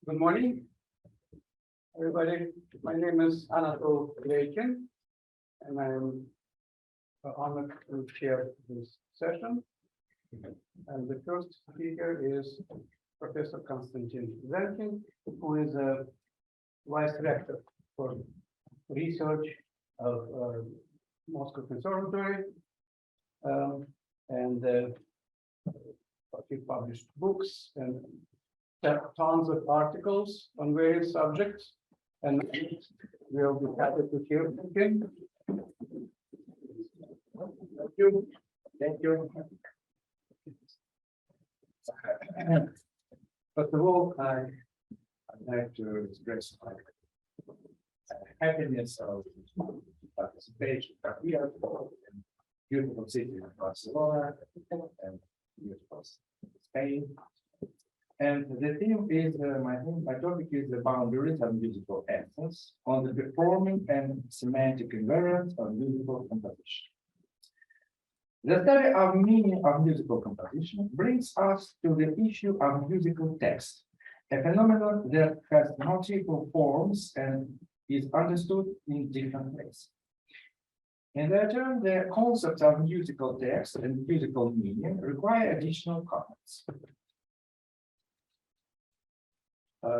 Good morning, everybody. My name is Anatol Leikin, and I am honored to share this session. And the first speaker is Professor Konstantin Zenkin, who is a vice rector for research of Moscow Conservatory, and he published books and tons of articles on various subjects, and we'll be happy to hear from him. Thank you. Thank you. First of all, I'd like to express my happiness of participation here in beautiful city of Barcelona and beautiful Spain. And the theme is, my topic is the boundaries of musical essence on the performing and semantic invariance of musical composition. The study of meaning of musical composition brings us to the issue of musical text, a phenomenon that has multiple forms and is understood in different ways. In their turn, the concepts of musical text and musical meaning require additional comments.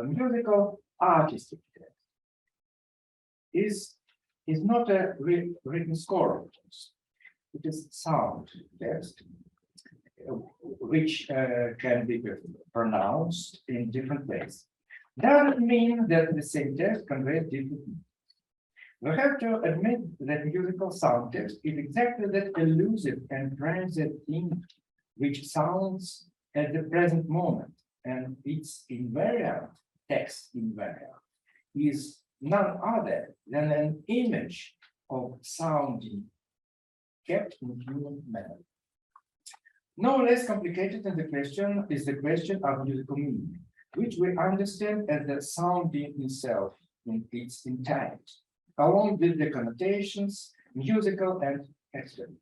Musical artistic text is not a written score of text. It is sound text, which can be pronounced in different ways. Doesn't mean that the same text conveys different meanings. We have to admit that musical sound text is exactly that elusive and transient thing which sounds at the present moment, and its invariant, text invariant, is none other than an image of sounding kept in human memory. No less complicated than the question is the question of musical meaning, which we understand as the sounding itself in its entirety, along with the connotations, musical and external,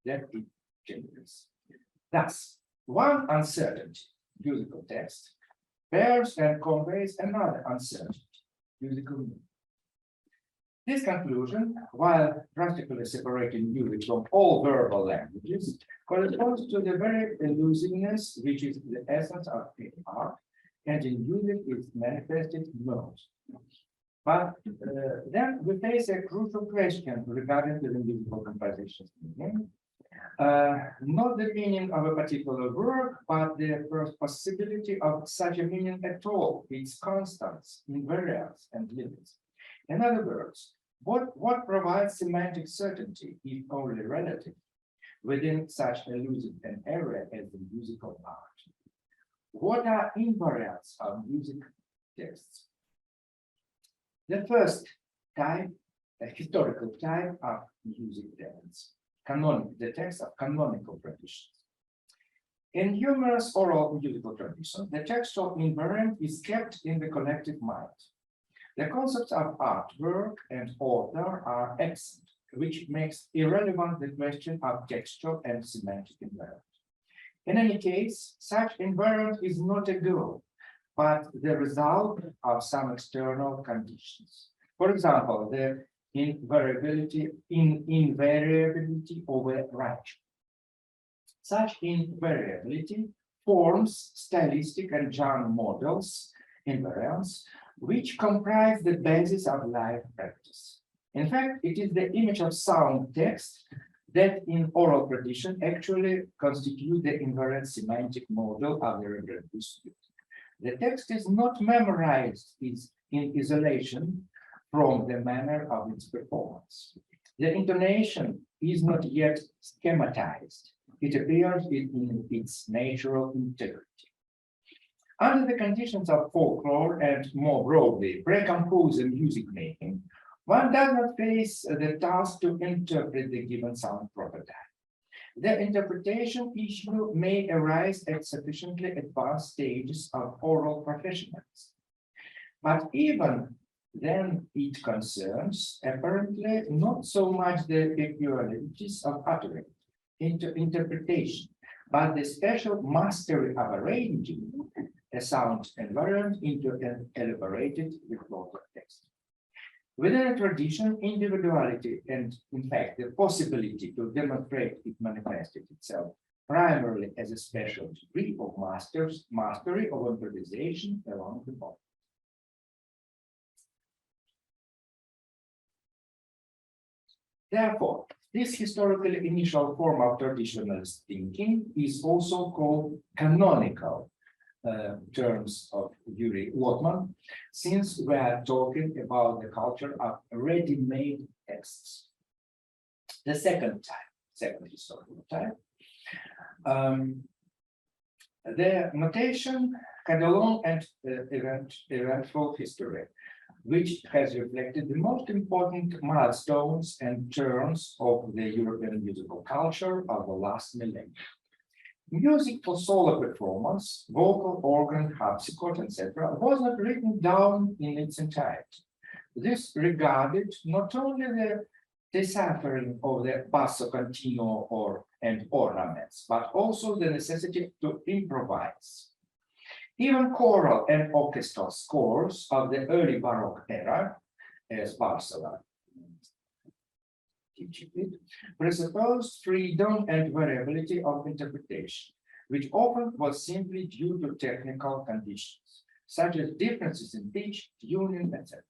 that it generates. Thus, one uncertainty, musical text, bears and conveys another uncertainty, musical meaning. This conclusion, while practically separating music from all verbal languages, corresponds to the very elusiveness which is the essence of the art, and in music is manifested most. But then we face a crucial question regarding the musical composition's meaning. Not the meaning of a particular work, but the first possibility of such a meaning at all, its constants, invariance, and limits. In other words, what provides semantic certainty, if only relative, within such elusive an area as the musical art? What are invariants of music texts? The first type, a historical type of music texts, the text of canonical traditions. In numerous oral musical traditions, the textual invariant is kept in the collective mind. The concepts of artwork and author are absent, which makes irrelevant the question of textual and semantic invariant. In any case, such invariant is not a goal, but the result of some external conditions. For example, the invariability of a writing. Such invariability forms stylistic and genre models, invariants, which comprise the basis of live practice. In fact, it is the image of sound text that in oral tradition actually constitute the invariant semantic model of the reproduced music. The text is not memorized in isolation from the manner of its performance. The intonation is not yet schematized. It appears in its natural integrity. Under the conditions of folklore and more broadly pre-composing music making, one does not face the task to interpret the given sound prototype. The interpretation issue may arise at sufficiently advanced stages of oral professionalism. But even then it concerns apparently not so much the peculiarities of uttering, interpretation, but the special mastery of arranging a sound environment into an elaborated recorded text. Within a tradition, individuality and, in fact, the possibility to demonstrate it manifested itself primarily as a special degree of mastery of improvisation along the body. Therefore, this historically initial form of traditionalist thinking is also called canonical terms of Yuri Lotman, since we are talking about the culture of ready-made texts. The second historical type, the notation had a long and eventful history, which has reflected the most important milestones and turns of the European musical culture of the last millennium. Music for solo performance, vocal, organ, harpsichord, etc., was not written down in its entirety. This regarded not only the deciphering of the basso continuo and ornaments, but also the necessity to improvise. Even choral and orchestral scores of the early Baroque era, as Barcelona presupposed freedom and variability of interpretation, which often was simply due to technical conditions, such as differences in pitch, tuning, etc.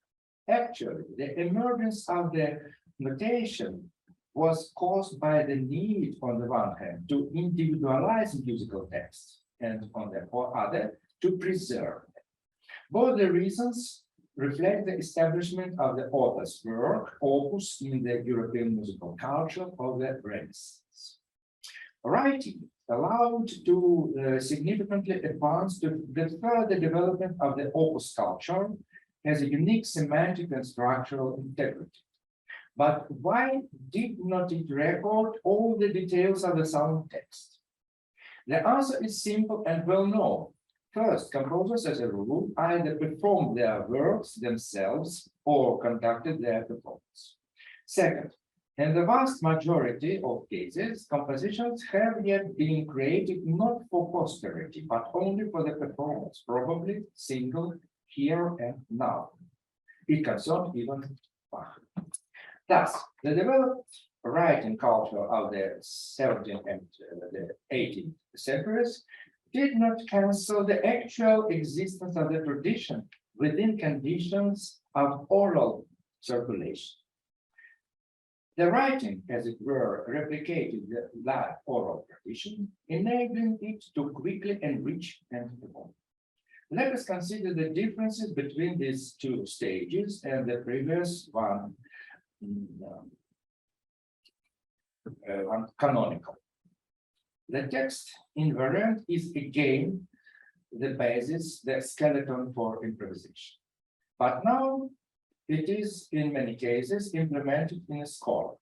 Actually, the emergence of the notation was caused by the need, on the one hand, to individualize musical texts, and on the other, to preserve them. Both the reasons reflect the establishment of the author's work, opus, in the European musical culture of the Renaissance. Writing allowed to significantly advance the further development of the opus culture as a unique semantic and structural integrity. But why did not it record all the details of the sound text? The answer is simple and well known. First, composers, as a rule, either performed their works themselves or conducted their performance. Second, in the vast majority of cases, compositions have yet been created not for posterity, but only for the performance, probably single, here and now. It concerned even Bach. Thus, the developed writing culture of the 17th and the 18th centuries did not cancel the actual existence of the tradition within conditions of oral circulation. The writing, as it were, replicated that oral tradition, enabling it to quickly enrich and evolve. Let us consider the differences between these two stages and the previous one, canonical. The text invariant is again the basis, the skeleton for improvisation. But now it is in many cases implemented in a score.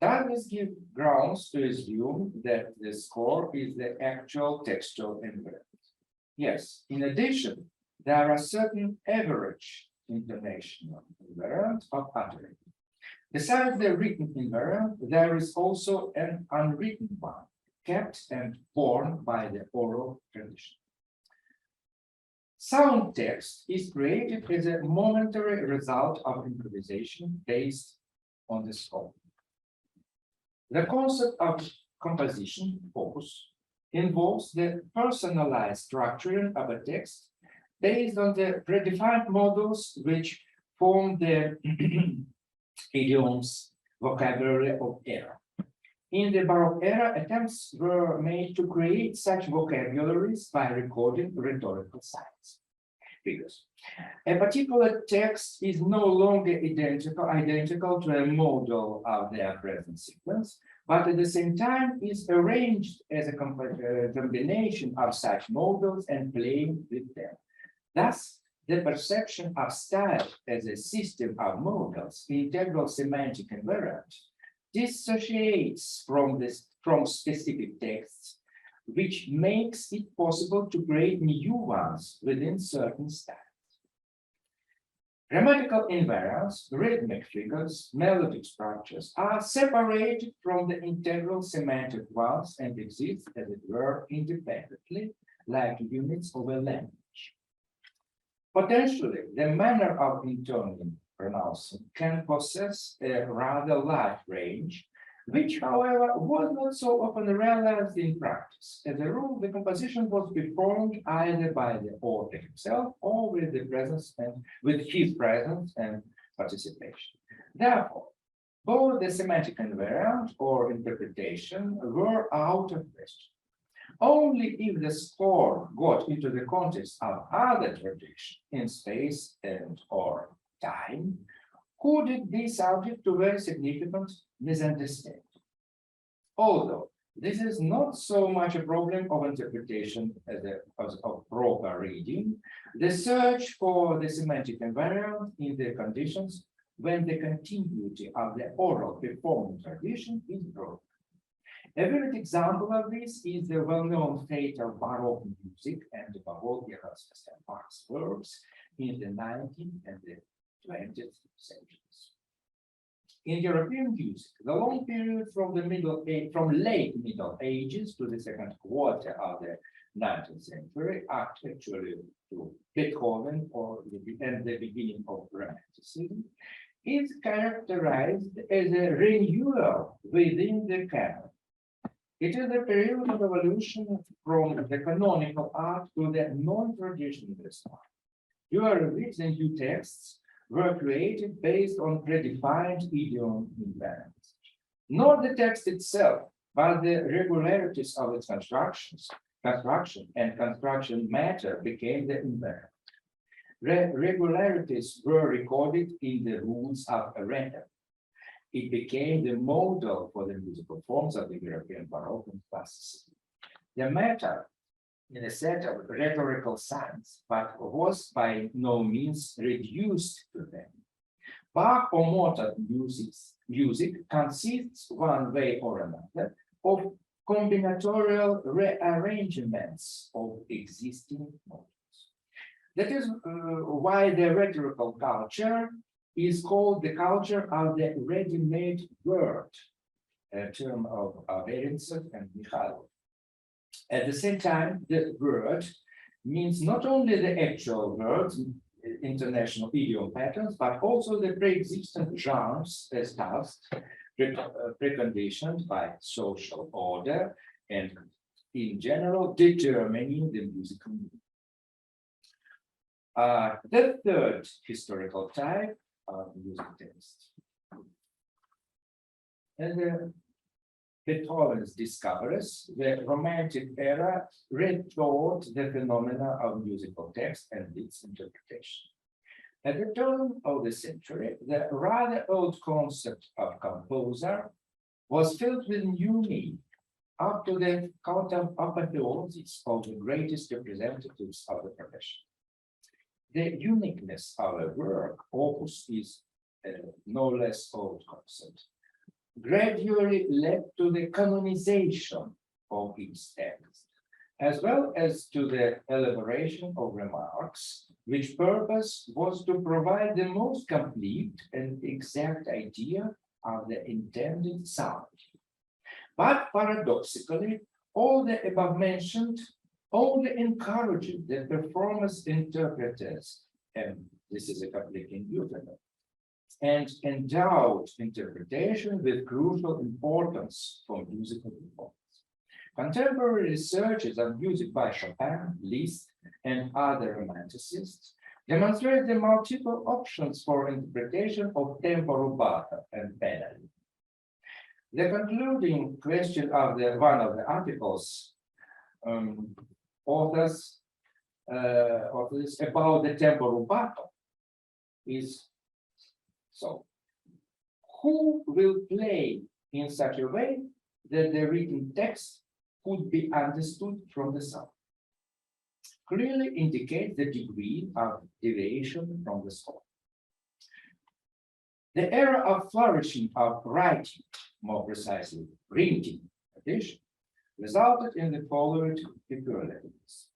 That does give grounds to assume that the score is the actual textual invariant. Yes, in addition, there are certain average intonational invariants of uttering. Besides the written invariant, there is also an unwritten one, kept and borne by the oral tradition. Sound text is created as a momentary result of improvisation based on the score. The concept of composition, opus, involves the personalized structuring of a text based on the predefined models which form the idioms, vocabulary of era. In the Baroque era, attempts were made to create such vocabularies by recording rhetorical signs. Figures. A particular text is no longer identical to a model of their present sequence, but at the same time is arranged as a combination of such models and playing with them. Thus, the perception of style as a system of models, integral semantic invariant, dissociates from specific texts, which makes it possible to create new ones within certain styles. Grammatical invariants, rhythmic figures, melodic structures are separated from the integral semantic ones and exist, as it were, independently, like units of a language. Potentially, the manner of intoning pronouncing can possess a rather large range, which, however, was not so often realized in practice. As a rule, the composition was performed either by the author himself or with his presence and participation. Therefore, both the semantic invariant or interpretation were out of question. Only if the score got into the context of other tradition in space and or time could it be subject to very significant misunderstanding. Although this is not so much a problem of interpretation as of proper reading, the search for the semantic invariant in the conditions when the continuity of the oral performing tradition is broken. A vivid example of this is the well-known fate of Baroque music and above all Erasmus and Bach's works in the 19th and the 20th centuries. In European music, the long period from late Middle Ages to the second quarter of the 19th century, actually to Beethoven and the beginning of Romanticism, is characterized as a renewal within the canon. It is a period of evolution from the canonical art to the non-traditionalist art, during which the new texts were created based on predefined idiom invariants. Not the text itself, but the regularities of its construction and construction matter became the invariant. Regularities were recorded in the rules of rhythm. It became the model for the musical forms of the European Baroque and Classicism. The matter in a set of rhetorical signs, but was by no means reduced to them. Bach or Mozart music consists, one way or another, of combinatorial rearrangements of existing modes. That is why the rhetorical culture is called the culture of the ready-made word, a term of Berensov and Mikhailov. At the same time, the word means not only the actual words, international idiom patterns, but also the pre-existent genres as tasks preconditioned by social order and, in general, determining the musical mood. The third historical type of music text. And Beethoven's discoverers, the Romantic era rethought the phenomena of musical text and its interpretation. At the turn of the century, the rather old concept of composer was filled with new meaning, up to the apotheosis of the greatest representatives of the profession. The uniqueness of a work, opus, is no less old concept, gradually led to the canonization of its text, as well as to the elaboration of remarks, which purpose was to provide the most complete and exact idea of the intended sound. But paradoxically, all the above mentioned only encouraged the performance interpreters, and this is a completely euphemism, and endowed interpretation with crucial importance for musical performance. Contemporary researches on music by Chopin, Liszt, and other romanticists demonstrate the multiple options for interpretation of tempo rubato and pedal. The concluding question of one of the articles authors about the tempo rubato is: so, who will play in such a way that the written text could be understood from the sound? Clearly indicates the degree of deviation from the score. The era of flourishing of writing, more precisely printing edition, resulted in the following peculiarities.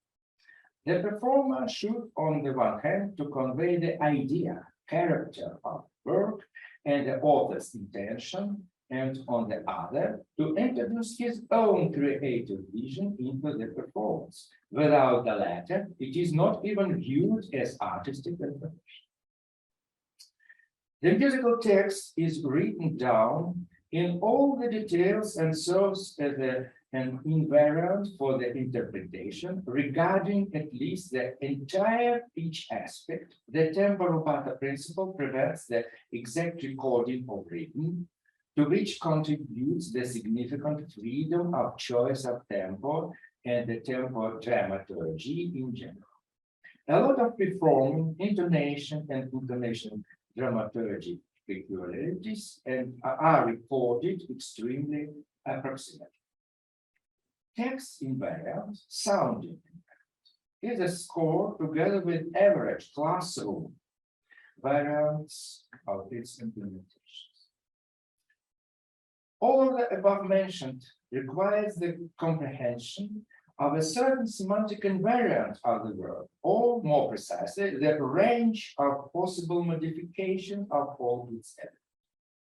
The performer should, on the one hand, to convey the idea, character of work and the author's intention, and on the other, to introduce his own creative vision into the performance. Without the latter, it is not even viewed as artistic information. The musical text is written down in all the details and serves as an invariant for the interpretation regarding at least the entire pitch aspect. The tempo rubato principle prevents the exact recording of rhythm, to which contributes the significant freedom of choice of tempo and the tempo dramaturgy in general. A lot of performing, intonation, and intonation dramaturgy peculiarities and are recorded extremely approximately. Text invariant, sound invariant, is a score together with average classroom variants of its implementations. All of the above mentioned requires the comprehension of a certain semantic invariant of the word, or more precisely, the range of possible modification of all its elements.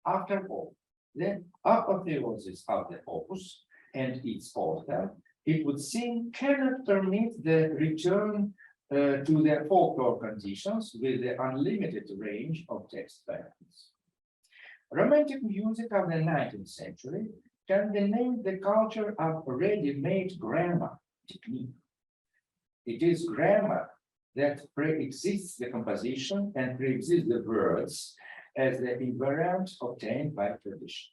After all, the apotheosis of the opus and its author, it would seem, cannot permit the return to the folklore conditions with the unlimited range of text variants. Romantic music of the 19th century can be named the culture of ready-made grammar technique. It is grammar that pre-exists the composition and pre-exists the words as the invariant obtained by tradition.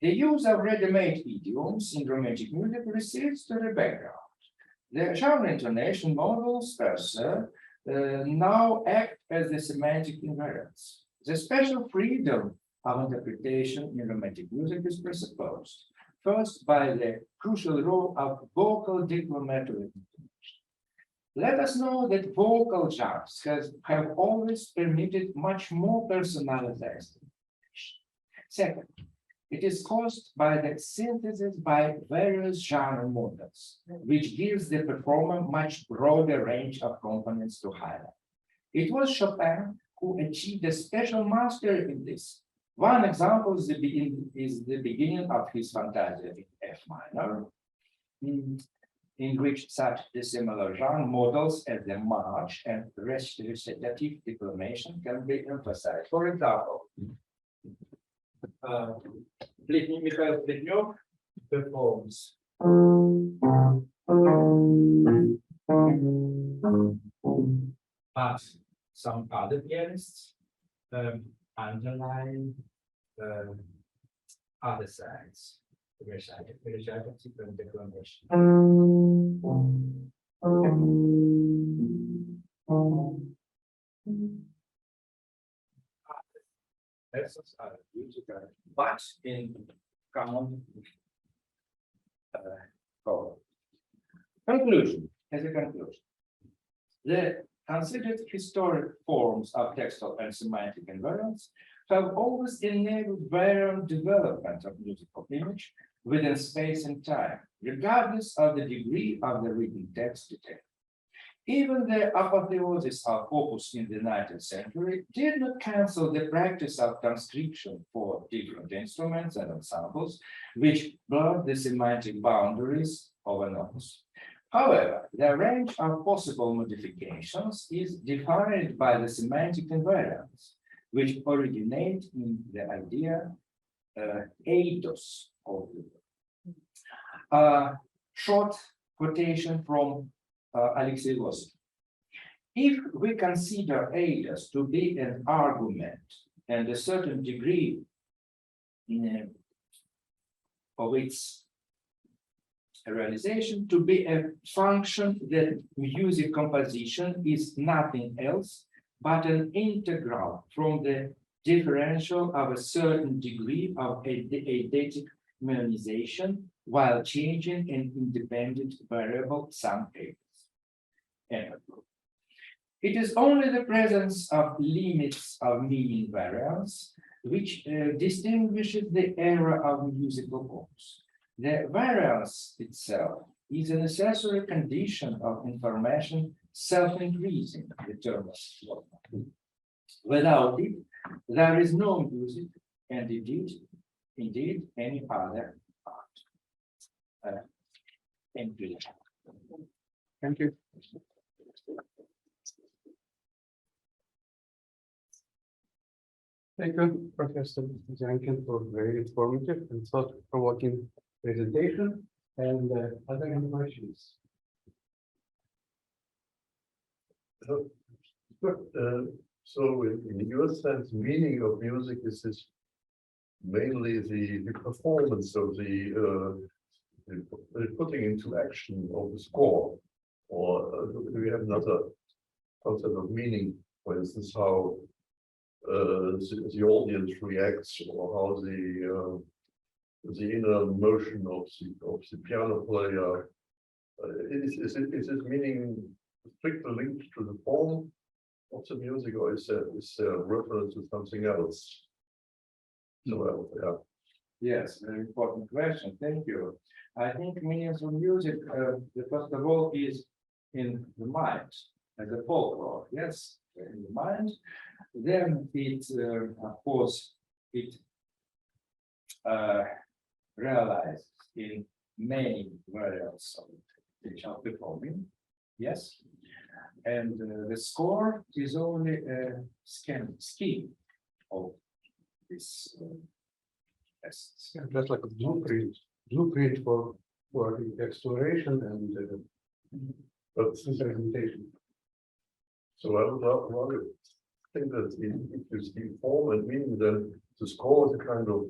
The use of ready-made idioms in romantic music recedes to the background. The genre intonation models per se now act as the semantic invariants. The special freedom of interpretation in romantic music is presupposed, first by the crucial role of vocal declamatory intonation. Let us know that vocal genres have always permitted much more personalized interpretation. Second, it is caused by the synthesis by various genre models, which gives the performer much broader range of components to highlight. It was Chopin who achieved a special mastery in this. One example is the beginning of his Fantasia in F minor, in which such dissimilar genre models as the march and recitative declamation can be emphasized. For example, Mikhail Pletnyov performs but some other pianists underline other sides, recitative and declamation. Lessons are musical, but in common color. Conclusion, as a conclusion, the considered historic forms of textual and semantic invariants have always enabled variant development of musical image within space and time, regardless of the degree of the written text detail. Even the apotheosis of opus in the 19th century did not cancel the practice of transcription for different instruments and ensembles, which blurred the semantic boundaries of an opus. However, the range of possible modifications is defined by the semantic invariants, which originate in the idea eidos of the word. Short quotation from Alexei Losky. If we consider eidos to be an argument and a certain degree of its realization to be a function, that music composition is nothing else but an integral from the differential of a certain degree of eidetic minimization while changing an independent variable some eidos. It is only the presence of limits of meaning variance which distinguishes the era of musical forms. The variance itself is a necessary condition of information self-increasing, the term is. Without it, there is no music, and indeed, indeed any other art. Thank you. Thank you. Thank you, Professor Jankin, for very informative and thought-provoking presentation. And are there any questions? So in your sense, meaning of music is this mainly the performance of the putting into action of the score, or do we have another concept of meaning? For instance, how the audience reacts, or how the inner motion of the piano player is it meaning strictly linked to the form of the music, or is there reference to something else? So, yeah. Yes, very important question. Thank you. I think meanings of music, first of all, is in the mind, as a folklore. Yes, in the mind. Then it, of course, it realized in many variants of which are performing. Yes, and the score is only a scheme of this essence. Yeah, just like a blueprint for the exploration and presentation. So I would rather think that if you see form and meaning, then the score is a kind of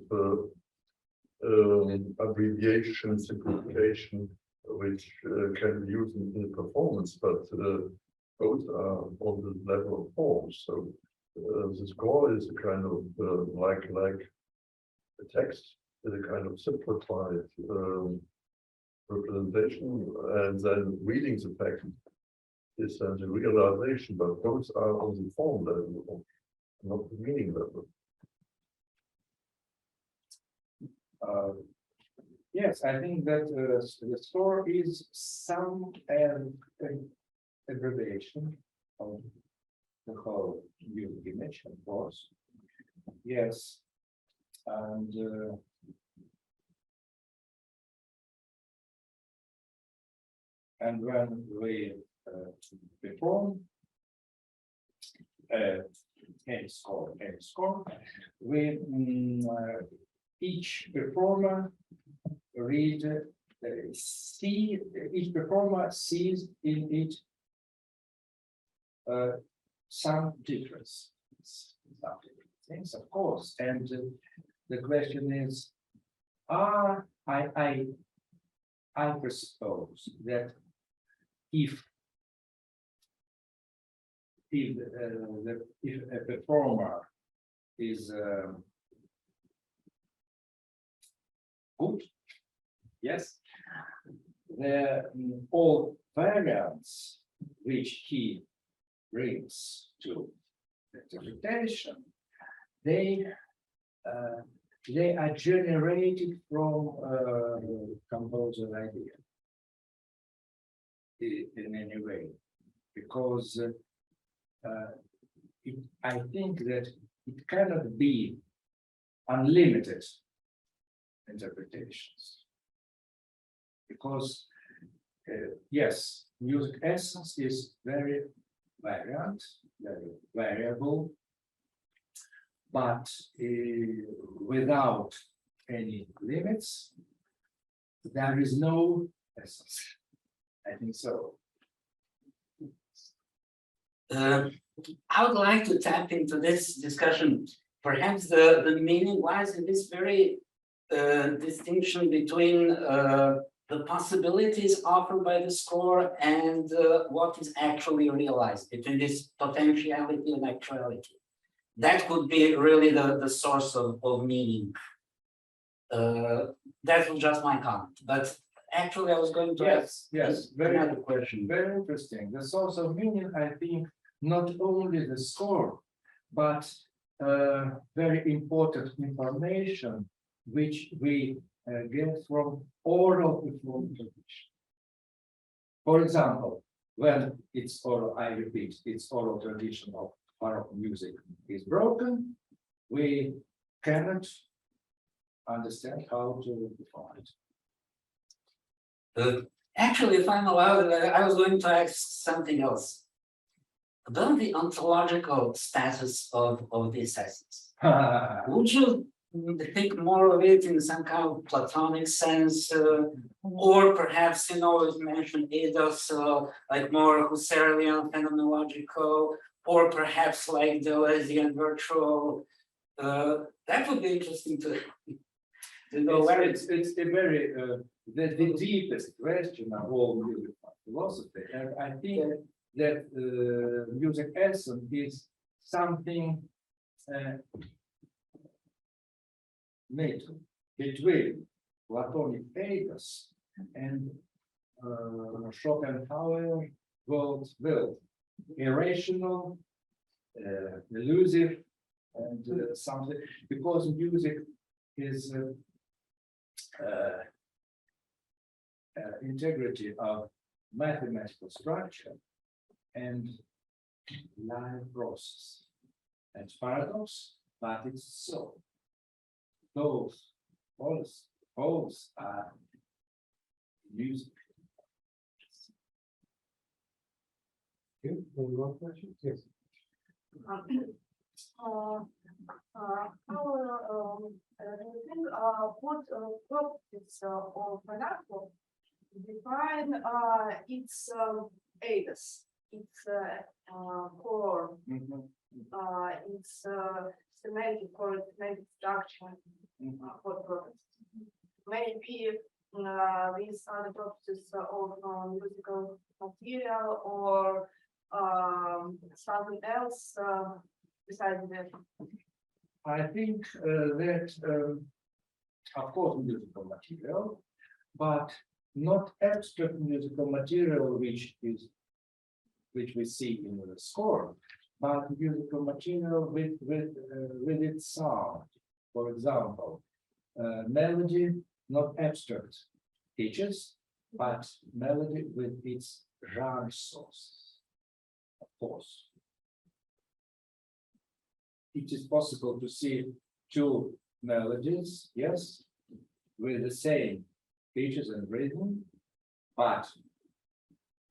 abbreviation, simplification, which can be used in the performance, but both are on the level of form. So the score is a kind of like a text, is a kind of simplified representation, and then reading the text is the realization, but both are on the form level, not the meaning level. Yes, I think that the score is some abbreviation of the whole music image, of course. Yes, and when we perform any score, we each performer each performer sees in it some difference, things, of course, and the question is, I presuppose that if a performer is good, yes, all variants which he brings to interpretation, they are generated from composer idea in any way, because I think that it cannot be unlimited interpretations, because yes, music essence is very variant, very variable, but without any limits, there is no essence. I think so. I would like to tap into this discussion. Perhaps the meaning lies in this very distinction between the possibilities offered by the score and what is actually realized, between this potentiality and actuality. That could be really the source of meaning. That was just my comment, but actually I was going to ask another question. Very interesting. The source of meaning, I think, not only the score, but very important information which we get from oral performance tradition. For example, when it's oral, I repeat, it's oral tradition of baroque music is broken, we cannot understand how to define it. Actually, if I'm allowed, I was going to ask something else. About the ontological status of these essence. Would you think more of it in some kind of Platonic sense, or perhaps, you know, as mentioned, ethos, like more Husserlian phenomenological, or perhaps like Deleuzean virtual? That would be interesting to know. It's a very the deepest question of all music philosophy, and I think that music essence is something made between Platonic ethos and Schopenhauer world, irrational, elusive, and something, because music is integrity of mathematical structure and live process. And paradox, but it's so. Those poles are music. Okay, one more question? Yes. How do you think what properties of an apple define its ethos, its core, its semantic or semantic structure for properties? Maybe these are the properties of musical material or something else besides that. I think that, of course, musical material, but not abstract musical material, which we see in the score, but musical material with its sound. For example, melody, not abstract features, but melody with its genre sources. Of course, it is possible to see two melodies, yes, with the same features and rhythm, but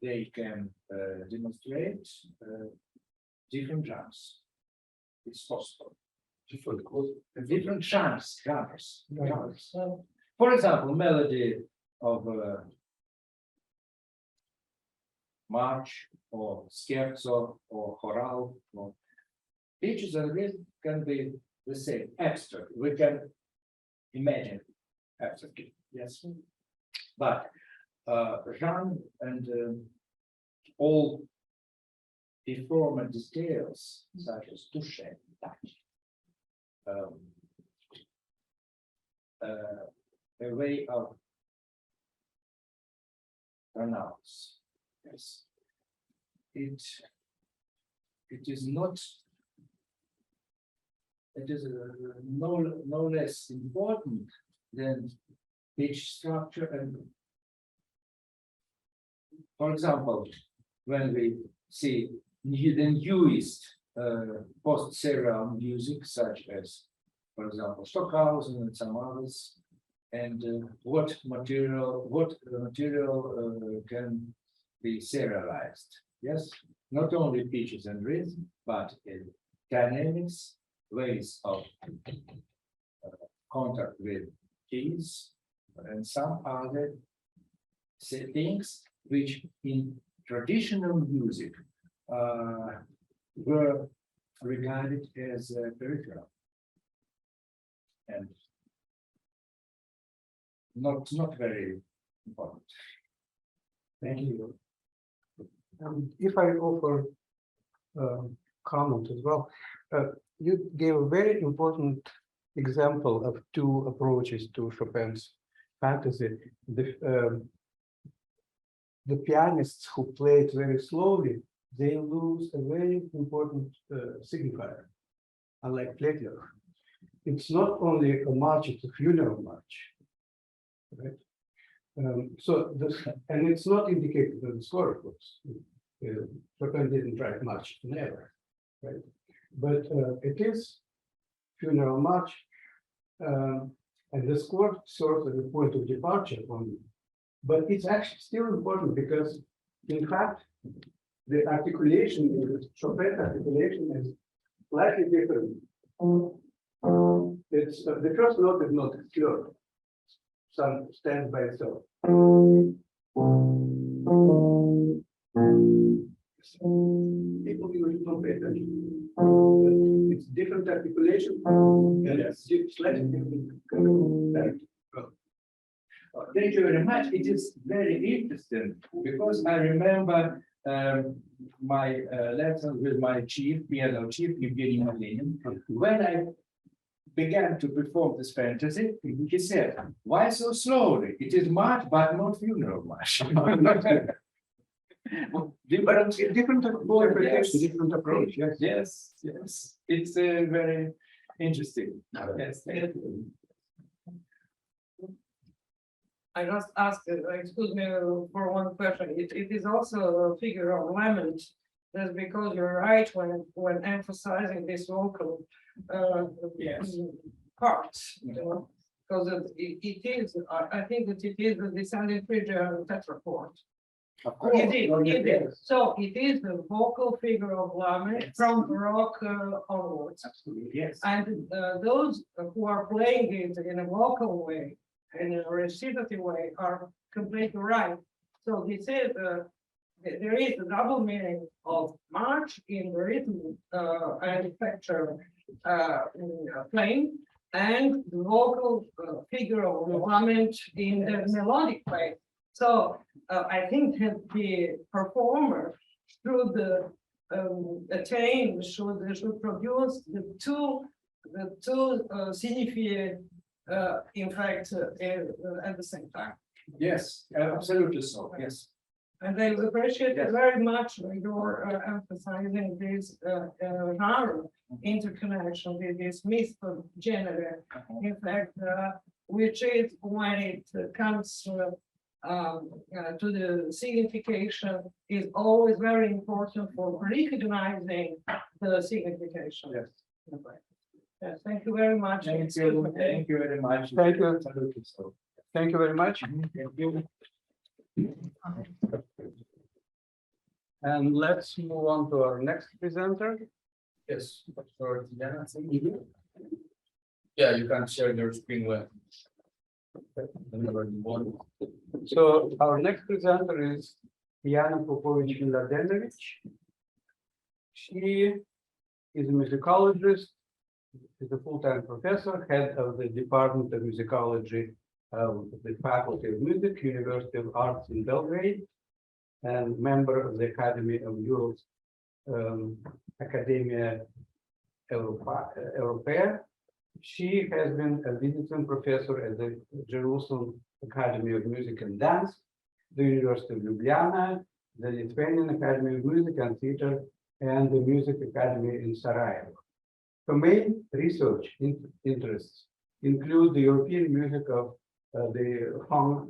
they can demonstrate different genres. It's possible. Different genres. For example, melody of march or scherzo or chorale, or features and rhythm can be the same, abstract. We can imagine abstractly, yes. But genre and all deformed details such as touch, a way of pronounce. Yes, it is not. It is no less important than pitch structure. And for example, when we see the newest post-serial music, such as, for example, Stockhausen and some others, and what material can be serialized? Yes, not only pitches and rhythm, but dynamics, ways of contact with keys, and some other things which in traditional music were regarded as peripheral and not very important. Thank you. If I offer comment as well, you gave a very important example of two approaches to Chopin's fantasy. The pianists who played very slowly, they lose a very important signifier, unlike Plätler. It's not only a march, it's a funeral march, right? And it's not indicated in the score, of course. Chopin didn't write much, never, right? But it is funeral march, And the score serves as a point of departure only. But it's actually still important because, in fact, the articulation in the Chopin articulation is slightly different. It's the first note is not clear. Some stands by itself. People usually don't pay attention. It's different articulation and it's slightly different. Thank you very much. It is very interesting because I remember my lessons with my chief, piano chief, Evgeny Malinin. When I began to perform this fantasy, he said, "Why so slowly? It is march, but not funeral march." But different interpretation, Yes. different approach. Yes. Yes, yes. It's very interesting. Yes, thank you. I just asked, excuse me for one question. It is also a figure of lament. That's because you're right when emphasizing this vocal Yes. part, you know, because it is, I think that it is the descending Phrygian tetrachord. Of course. It is. So it is the vocal figure of lament Yes. from Baroque onwards. Absolutely, yes. And those who are playing it in a vocal way, in a recitative way, are completely right. So this is there is a double meaning of march in the rhythm and factor playing, and the vocal figure of lament in the melodic way. So I think that the performer through the attain should produce the two signify in fact at the same time. Yes, absolutely so, yes. And I appreciate Yes. very much your emphasizing this narrow interconnection with this myth of gender. In fact, which is when it comes to the signification, is always very important for recognizing the signification. Yes. Yes, thank you very much. Thank you very much. Thank you. Absolutely so. Thank you very much. Thank you. And let's move on to our next presenter. Yes, for Diana. Yeah, you can share your screen with. Whenever you want. So our next presenter is Diana Popovich Mladenovich. She is a musicologist, is a full-time professor, head of the Department of Musicology of the Faculty of Music, University of Arts in Belgrade, and member of the Academy of Europe's Academia Europea. She has been a visiting professor at the Jerusalem Academy of Music and Dance, the University of Ljubljana, the Lithuanian Academy of Music and Theatre, and the Music Academy in Sarajevo. Her main research interests include the European music of the Hong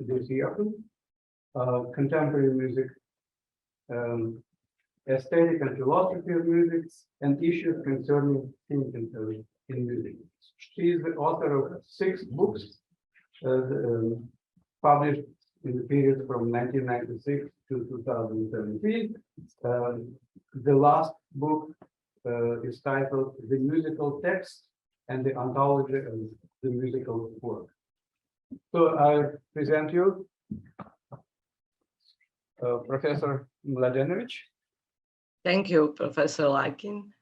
contemporary music, aesthetic and philosophy of music, and issues concerning thinking in music. She is the author of 6 books published in the period from 1996 to 2017. The last book is titled The Musical Text and the Ontology of the Musical Work. So I present you Professor Mladenovich. Thank you, Professor Lakin.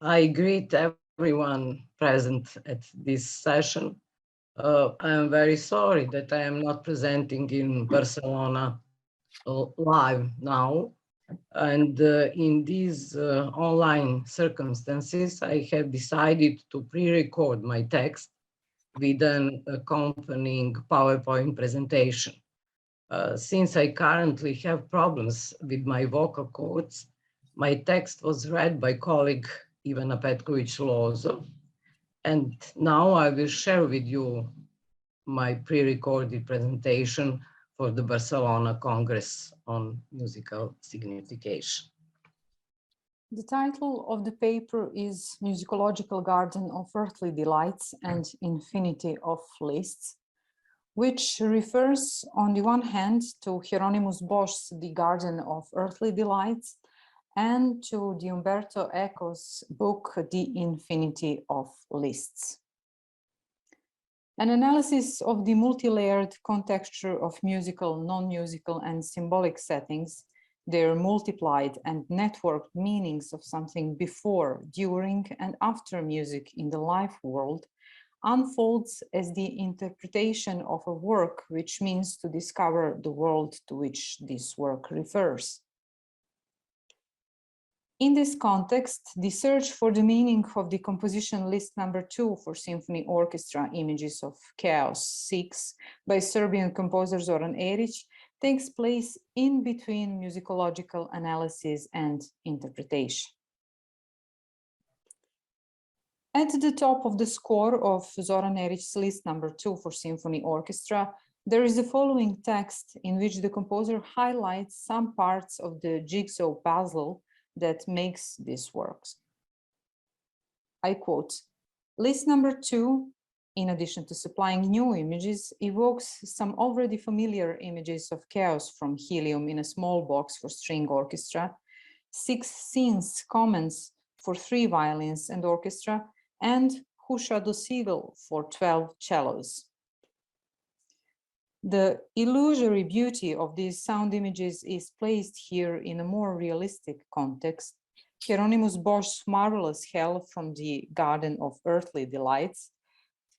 I greet everyone present at this session. I am very sorry that I am not presenting in Barcelona live now. And in these online circumstances, I have decided to pre-record my text with an accompanying PowerPoint presentation. Since I currently have problems with my vocal cords, my text was read by colleague Ivana Petković-Lozo, and now I will share with you my pre-recorded presentation for the Barcelona Congress on Musical Signification. The title of the paper is Musicological Garden of Earthly Delights and Infinity of Lists, which refers on the one hand to Hieronymus Bosch's The Garden of Earthly Delights and to the Umberto Eco's book, The Infinity of Lists. An analysis of the multi-layered contexture of musical, non-musical, and symbolic settings, their multiplied and networked meanings of something before, during, and after music in the life world, unfolds as the interpretation of a work, which means to discover the world to which this work refers. In this context, the search for the meaning of the composition list number 2 for symphony orchestra, Images of Chaos 6, by Serbian composer Zoran Eric, takes place in between musicological analysis and interpretation. At the top of the score of Zoran Eric's list number 2 for symphony orchestra, there is the following text in which the composer highlights some parts of the jigsaw puzzle that makes these works. I quote, "List number 2, in addition to supplying new images, evokes some already familiar images of chaos from Helium in a small box for string orchestra, 6 scenes comments for 3 violins and orchestra, and Husha do Sigel for 12 cellos. The illusory beauty of these sound images is placed here in a more realistic context. Hieronymus Bosch's marvelous hell from the Garden of Earthly Delights,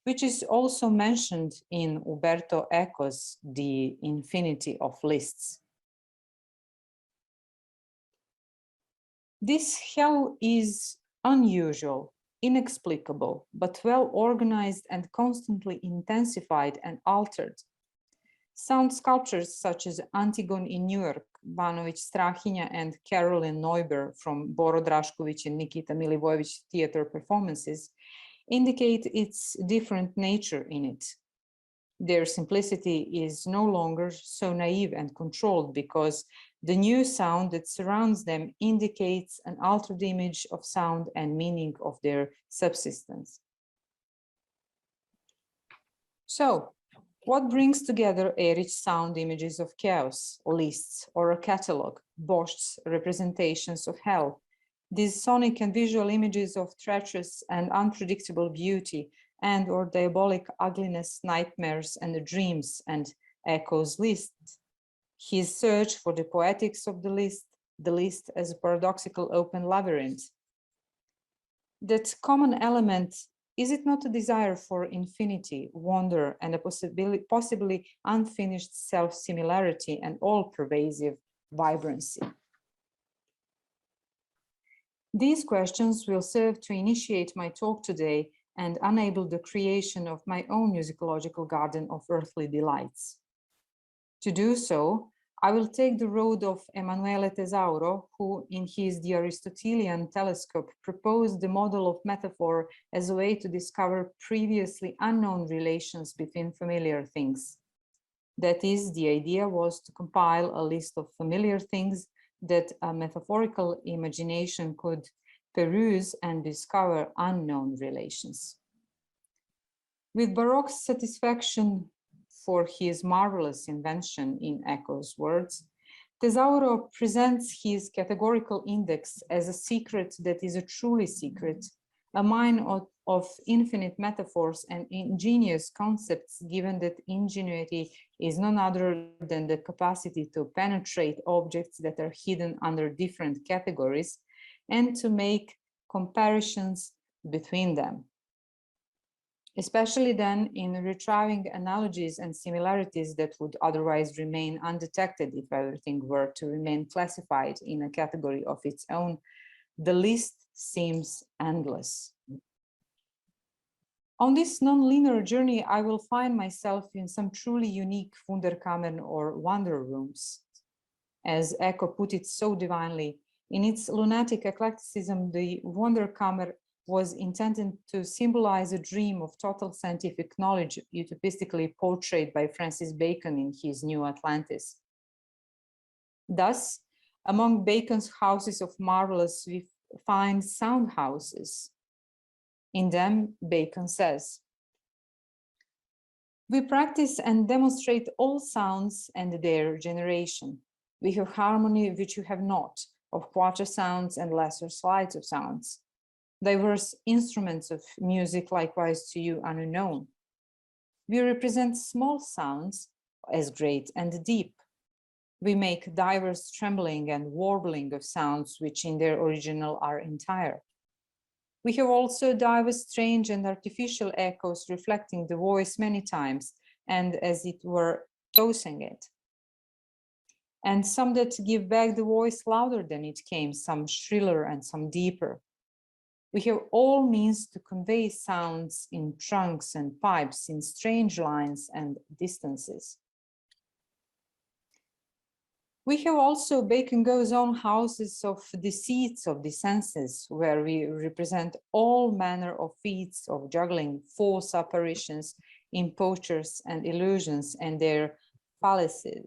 which is also mentioned in Umberto Eco's The Infinity of Lists. This hell is unusual, inexplicable, but well organized and constantly intensified and altered. Sound sculptures such as Antigone in New York, Banović Strahinja, and Caroline Neuber from Boro Drašković and Nikita Milivojević theater performances indicate its different nature in it. Their simplicity is no longer so naive and controlled because the new sound that surrounds them indicates an altered image of sound and meaning of their subsistence. So, what brings together Eric's sound images of chaos, lists, or a catalog, Bosch's representations of hell, these sonic and visual images of treacherous and unpredictable beauty and or diabolic ugliness, nightmares, and the dreams, and Eco's list, his search for the poetics of the list as a paradoxical open labyrinth. That common element, is it not a desire for infinity, wonder, and a possibly unfinished self-similarity and all-pervasive vibrancy? These questions will serve to initiate my talk today and enable the creation of my own musicological garden of earthly delights. To do so, I will take the road of Emanuele Tesauro, who in his The Aristotelian Telescope proposed the model of metaphor as a way to discover previously unknown relations between familiar things. That is, the idea was to compile a list of familiar things that a metaphorical imagination could peruse and discover unknown relations. With Baroque's satisfaction for his marvelous invention, in Eco's words, Tesauro presents his categorical index as a secret that is a truly secret, a mine of infinite metaphors and ingenious concepts, given that ingenuity is none other than the capacity to penetrate objects that are hidden under different categories and to make comparisons between them. Especially then in retrieving analogies and similarities that would otherwise remain undetected if everything were to remain classified in a category of its own, the list seems endless. On this non-linear journey, I will find myself in some truly unique Wunderkammern or wonder rooms. As Eco put it so divinely, in its lunatic eclecticism, the Wunderkammer was intended to symbolize a dream of total scientific knowledge, utopistically portrayed by Francis Bacon in his New Atlantis. Thus, among Bacon's houses of marvelous find sound houses. In them, Bacon says, we practice and demonstrate all sounds and their generation. We have harmony which you have not, of quarter sounds and lesser slides of sounds. Diverse instruments of music likewise to you unknown. We represent small sounds as great and deep. We make diverse trembling and warbling of sounds which in their original are entire. We have also diverse strange and artificial echoes reflecting the voice many times and as it were dosing it. And some that give back the voice louder than it came, some shriller and some deeper. We have all means to convey sounds in trunks and pipes, in strange lines and distances. We have also, Bacon goes on, houses of the seats of the senses, where we represent all manner of feats of juggling, false apparitions, impostures and illusions and their fallacies.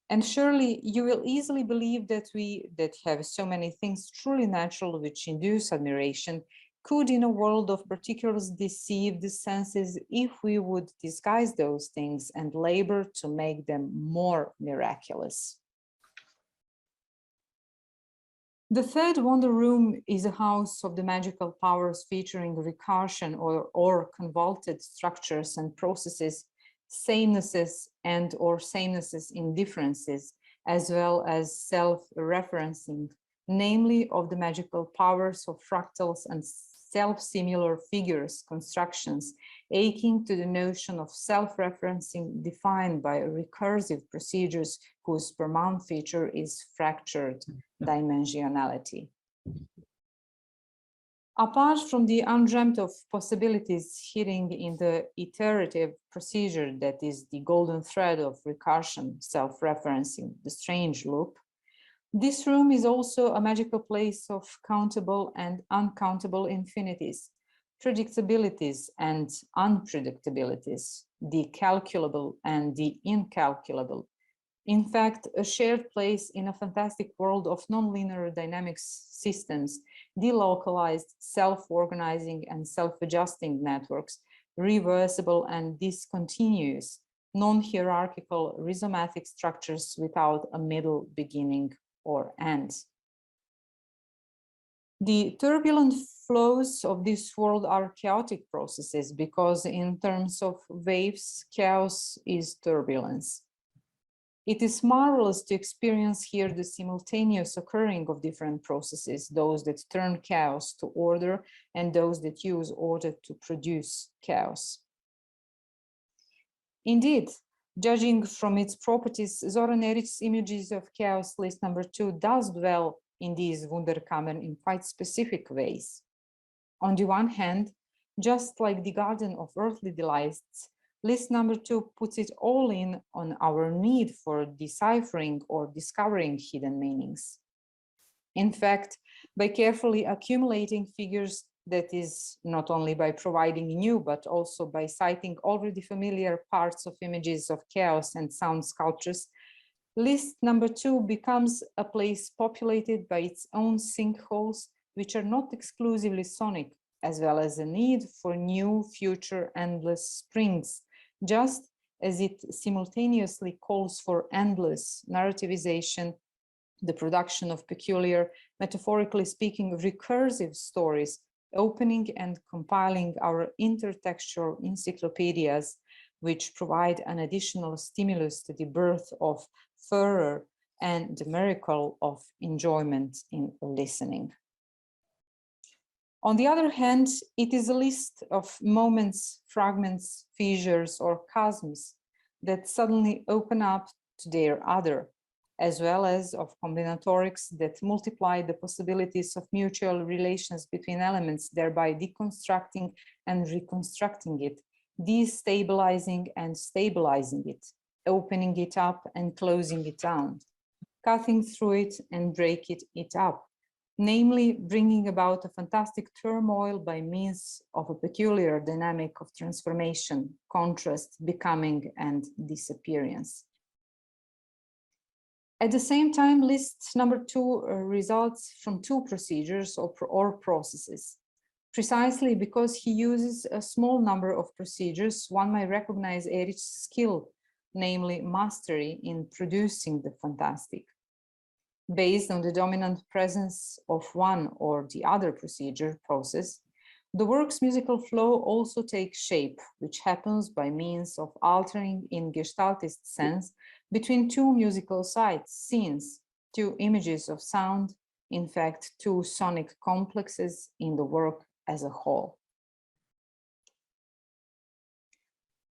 And surely you will easily believe that we that have so many things truly natural which induce admiration could in a world of particulars deceive the senses if we would disguise those things and labor to make them more miraculous. The third wonder room is a house of the magical powers featuring recursion or convoluted structures and processes, samenesses and or samenesses in differences, as well as self-referencing, namely of the magical powers of fractals and self-similar figures, constructions, akin to the notion of self-referencing defined by recursive procedures whose paramount feature is fractured dimensionality. Apart from the undreamt of possibilities hidden in the iterative procedure that is the golden thread of recursion, self-referencing, the strange loop, this room is also a magical place of countable and uncountable infinities, predictabilities and unpredictabilities, the calculable and the incalculable. In fact, a shared place in a fantastic world of nonlinear dynamics systems, delocalized, self-organizing and self-adjusting networks, reversible and discontinuous, non-hierarchical rhizomatic structures without a middle, beginning, or end. The turbulent flows of this world are chaotic processes because in terms of waves, chaos is turbulence. It is marvelous to experience here the simultaneous occurring of different processes, those that turn chaos to order and those that use order to produce chaos. Indeed, judging from its properties, Zoran Erich's images of chaos list number 2 does dwell in these Wunderkammern in quite specific ways. On the one hand, just like the garden of earthly delights, list number 2 puts it all in on our need for deciphering or discovering hidden meanings. In fact, by carefully accumulating figures, that is, not only by providing new, but also by citing already familiar parts of images of chaos and sound sculptures, list number 2 becomes a place populated by its own sinkholes, which are not exclusively sonic, as well as a need for new, future, endless springs, just as it simultaneously calls for endless narrativization, the production of peculiar, metaphorically speaking, recursive stories, opening and compiling our intertextual encyclopedias, which provide an additional stimulus to the birth of furor and the miracle of enjoyment in listening. On the other hand, it is a list of moments, fragments, fissures, or chasms that suddenly open up to their other, as well as of combinatorics that multiply the possibilities of mutual relations between elements, thereby deconstructing and reconstructing it, destabilizing and stabilizing it, opening it up and closing it down, cutting through it and breaking it up, namely bringing about a fantastic turmoil by means of a peculiar dynamic of transformation, contrast, becoming, and disappearance. At the same time, list number 2 results from 2 procedures or processes. Precisely because he uses a small number of procedures, one might recognize Eerich's skill, namely mastery in producing the fantastic. Based on the dominant presence of one or the other process, the work's musical flow also takes shape, which happens by means of altering in Gestaltist sense between 2 musical sites, scenes, 2 images of sound, in fact, 2 sonic complexes in the work as a whole.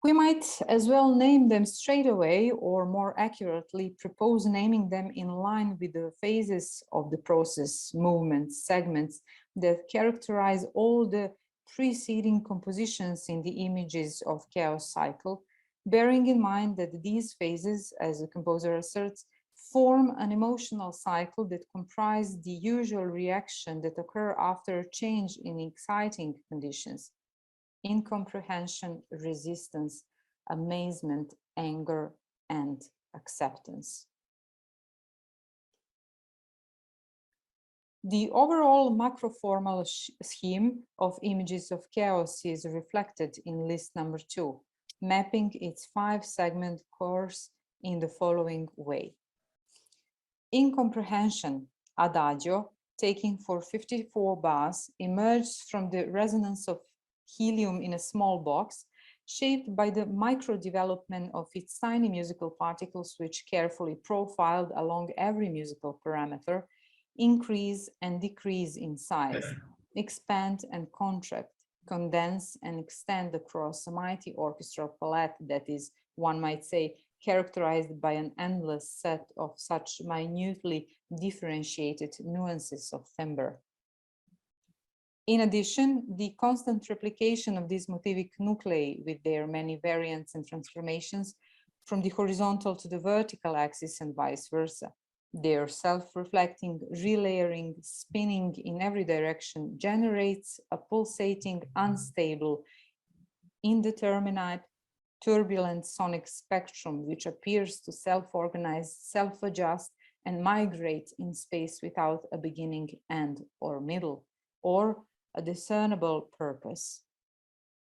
We might as well name them straight away, or more accurately, propose naming them in line with the phases of the process, movements, segments that characterize all the preceding compositions in the images of chaos cycle, bearing in mind that these phases, as the composer asserts, form an emotional cycle that comprise the usual reaction that occur after a change in exciting conditions: incomprehension, resistance, amazement, anger, and acceptance. The overall macroformal scheme of images of chaos is reflected in list number 2, mapping its 5-segment course in the following way. Incomprehension, adagio, taking for 54 bars, emerged from the resonance of helium in a small box, shaped by the micro-development of its tiny musical particles, which carefully profiled along every musical parameter, increase and decrease in size, expand and contract, condense and extend across a mighty orchestral palette that is, one might say, characterized by an endless set of such minutely differentiated nuances of timbre. In addition, the constant replication of these motivic nuclei with their many variants and transformations from the horizontal to the vertical axis and vice versa, their self-reflecting, relayering, spinning in every direction generates a pulsating, unstable, indeterminate, turbulent sonic spectrum which appears to self-organize, self-adjust, and migrate in space without a beginning, end, or middle, or a discernible purpose.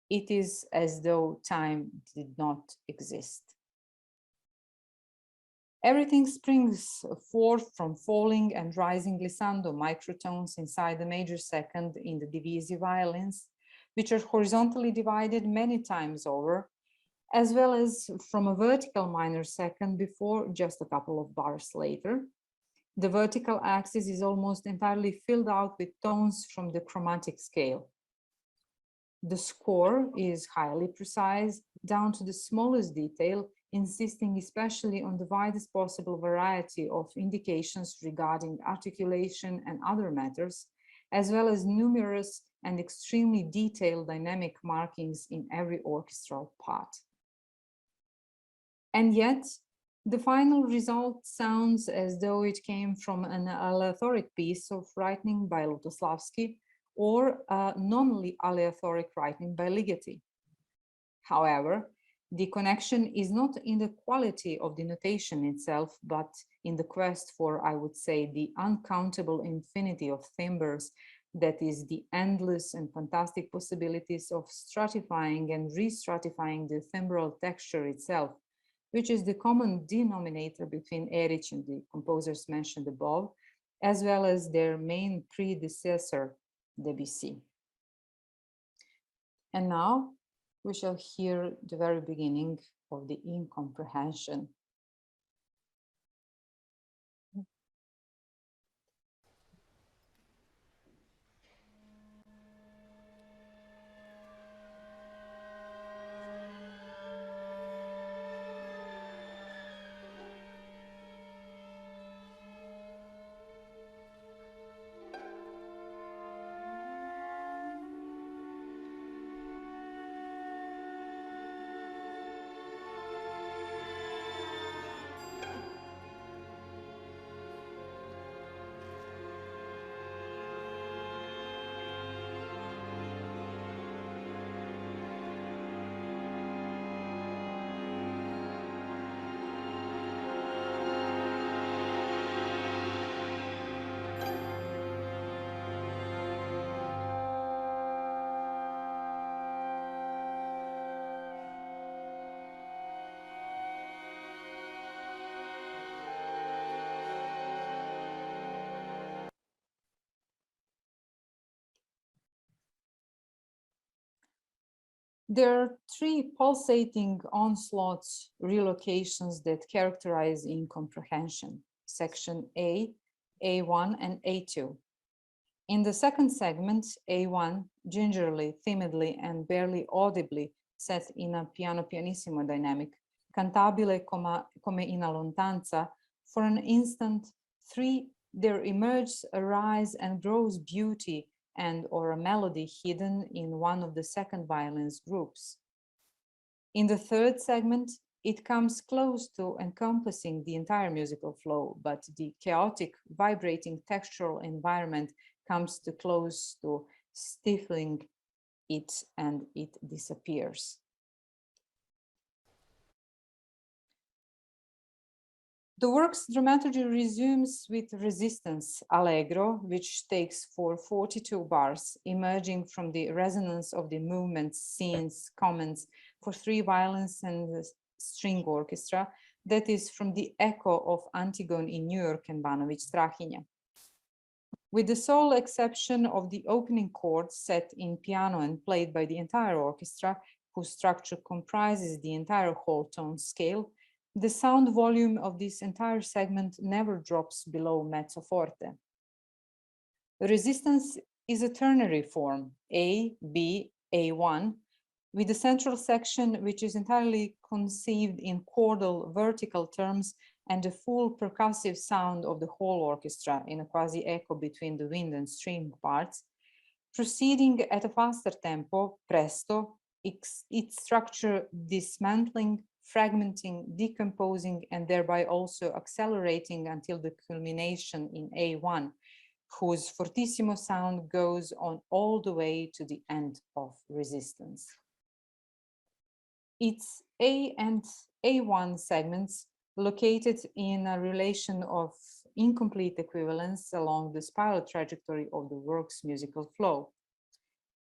It is as though time did not exist. Everything springs forth from falling and rising glissando microtones inside the major second in the divisi violins, which are horizontally divided many times over, as well as from a vertical minor second before just a couple of bars later. The vertical axis is almost entirely filled out with tones from the chromatic scale. The score is highly precise, down to the smallest detail, insisting especially on the widest possible variety of indications regarding articulation and other matters, as well as numerous and extremely detailed dynamic markings in every orchestral part. And yet, the final result sounds as though it came from an aleatoric piece of writing by Lutosławski or a non-aleatoric writing by Ligeti. However, the connection is not in the quality of the notation itself, but in the quest for, I would say, the uncountable infinity of timbres, that is, the endless and fantastic possibilities of stratifying and re-stratifying the timbral texture itself, which is the common denominator between Eerich and the composers mentioned above, as well as their main predecessor, Debussy. And now we shall hear the very beginning of the incomprehension. There are three pulsating onslaughts relocations that characterize incomprehension: section A, A1, and A2. In the second segment, A1, gingerly, timidly, and barely audibly, set in a piano pianissimo dynamic, cantabile come in a lontanza, for an instant, there emerges, arise, and grows beauty and or a melody hidden in one of the second violin's groups. In the third segment, it comes close to encompassing the entire musical flow, but the chaotic, vibrating textural environment comes too close to stifling it, and it disappears. The work's dramaturgy resumes with resistance, allegro, which takes for 42 bars, emerging from the resonance of the movements, scenes, comments for 3 violins and the string orchestra, that is from the echo of Antigone in New York and Banović Strahinja. With the sole exception of the opening chord set in piano and played by the entire orchestra, whose structure comprises the entire whole tone scale, the sound volume of this entire segment never drops below mezzo forte. Resistance is a ternary form, A, B, A1, with a central section which is entirely conceived in chordal vertical terms and the full percussive sound of the whole orchestra in a quasi-echo between the wind and string parts, proceeding at a faster tempo, presto, its structure dismantling, fragmenting, decomposing, and thereby also accelerating until the culmination in A1, whose fortissimo sound goes on all the way to the end of resistance. Its A and A1 segments, located in a relation of incomplete equivalence along the spiral trajectory of the work's musical flow.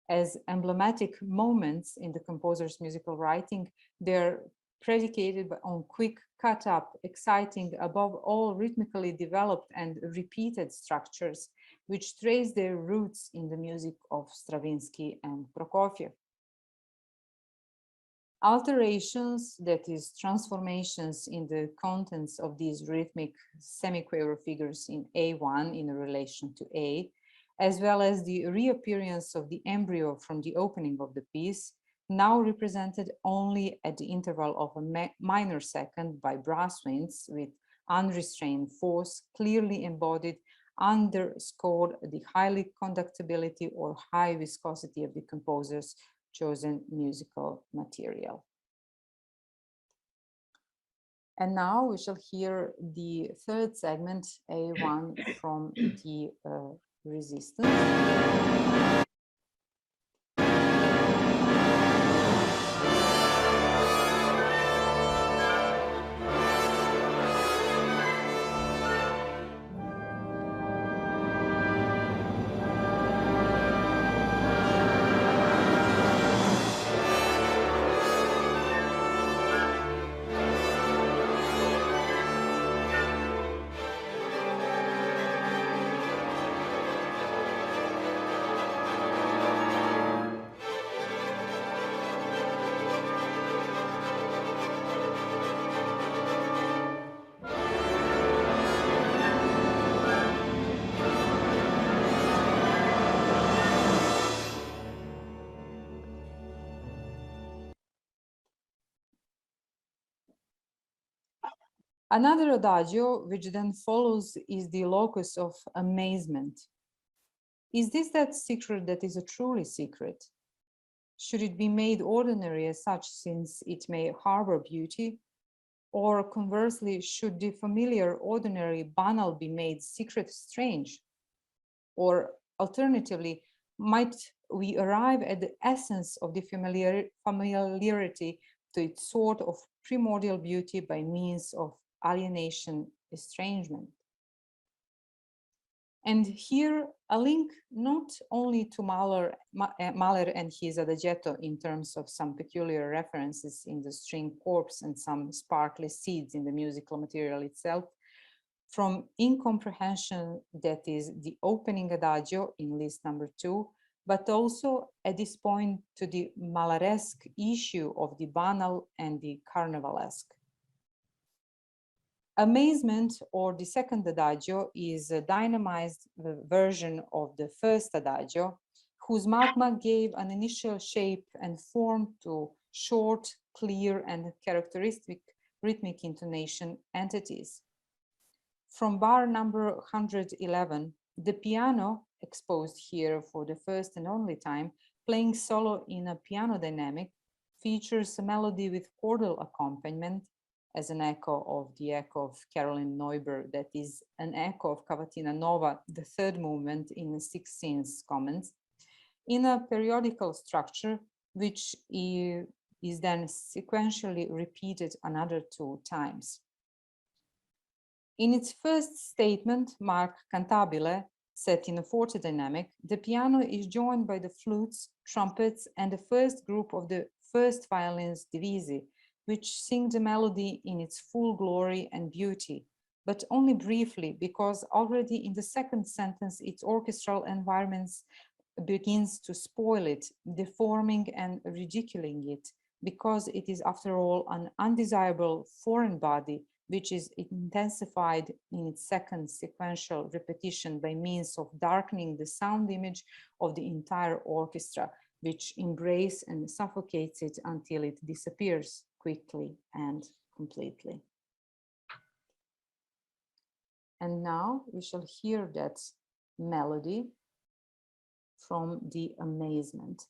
As emblematic moments in the composer's musical writing, they're predicated on quick, cut-up, exciting, above all rhythmically developed and repeated structures, which trace their roots in the music of Stravinsky and Prokofiev. Alterations, that is, transformations in the contents of these rhythmic semiquaver figures in A1 in relation to A, as well as the reappearance of the embryo from the opening of the piece, now represented only at the interval of a minor second by brass winds with unrestrained force, clearly embodied, underscored the highly conductibility or high viscosity of the composer's chosen musical material. And now we shall hear the third segment, A1, from the resistance. Another adagio which then follows is the locus of amazement. Is this that secret that is a truly secret? Should it be made ordinary as such since it may harbor beauty? Or conversely, should the familiar, ordinary, banal be made secret strange? Or alternatively, might we arrive at the essence of the familiarity to its sort of primordial beauty by means of alienation, estrangement? And here a link not only to Mahler and his adagietto in terms of some peculiar references in the string corps and some sparkly seeds in the musical material itself, from incomprehension, that is the opening adagio in list number 2, but also at this point to the Malaresque issue of the banal and the carnivalesque. Amazement, or the second adagio, is a dynamized version of the first adagio, whose magma gave an initial shape and form to short, clear, and characteristic rhythmic intonation entities. From bar number 111, the piano, exposed here for the first and only time, playing solo in a piano dynamic, features a melody with chordal accompaniment, as an echo of the echo of Caroline Neuber, that is an echo of Cavatina Nova, the third movement in the 16th comments, in a periodical structure, which is then sequentially repeated another 2 times. In its first statement, Mark Cantabile, set in a forte dynamic, the piano is joined by the flutes, trumpets, and the first group of the first violins divisi, which sing the melody in its full glory and beauty, but only briefly, because already in the second sentence, its orchestral environments begins to spoil it, deforming and ridiculing it, because it is, after all, an undesirable foreign body, which is intensified in its second sequential repetition by means of darkening the sound image of the entire orchestra, which embraces and suffocates it until it disappears quickly and completely. And now we shall hear that melody from the Amazement.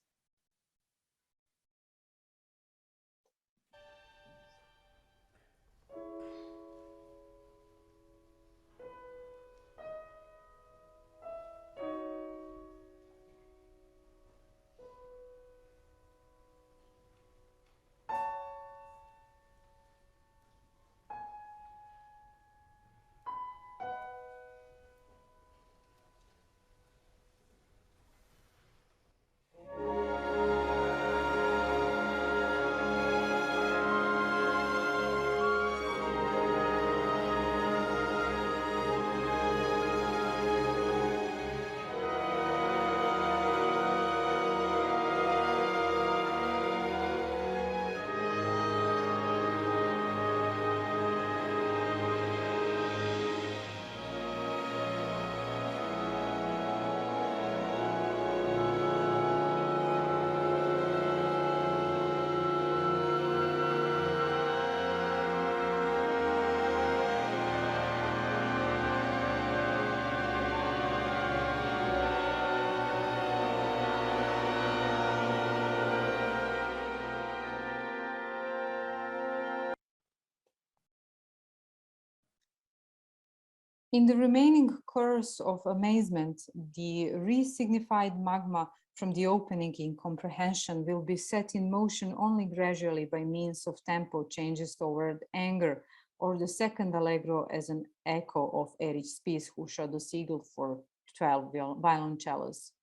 In the remaining course of Amazement, the re-signified magma from the opening in comprehension will be set in motion only gradually by means of tempo changes toward anger, or the second allegro as an echo of Erich's piece, who showed the siegel for 12 violoncellos.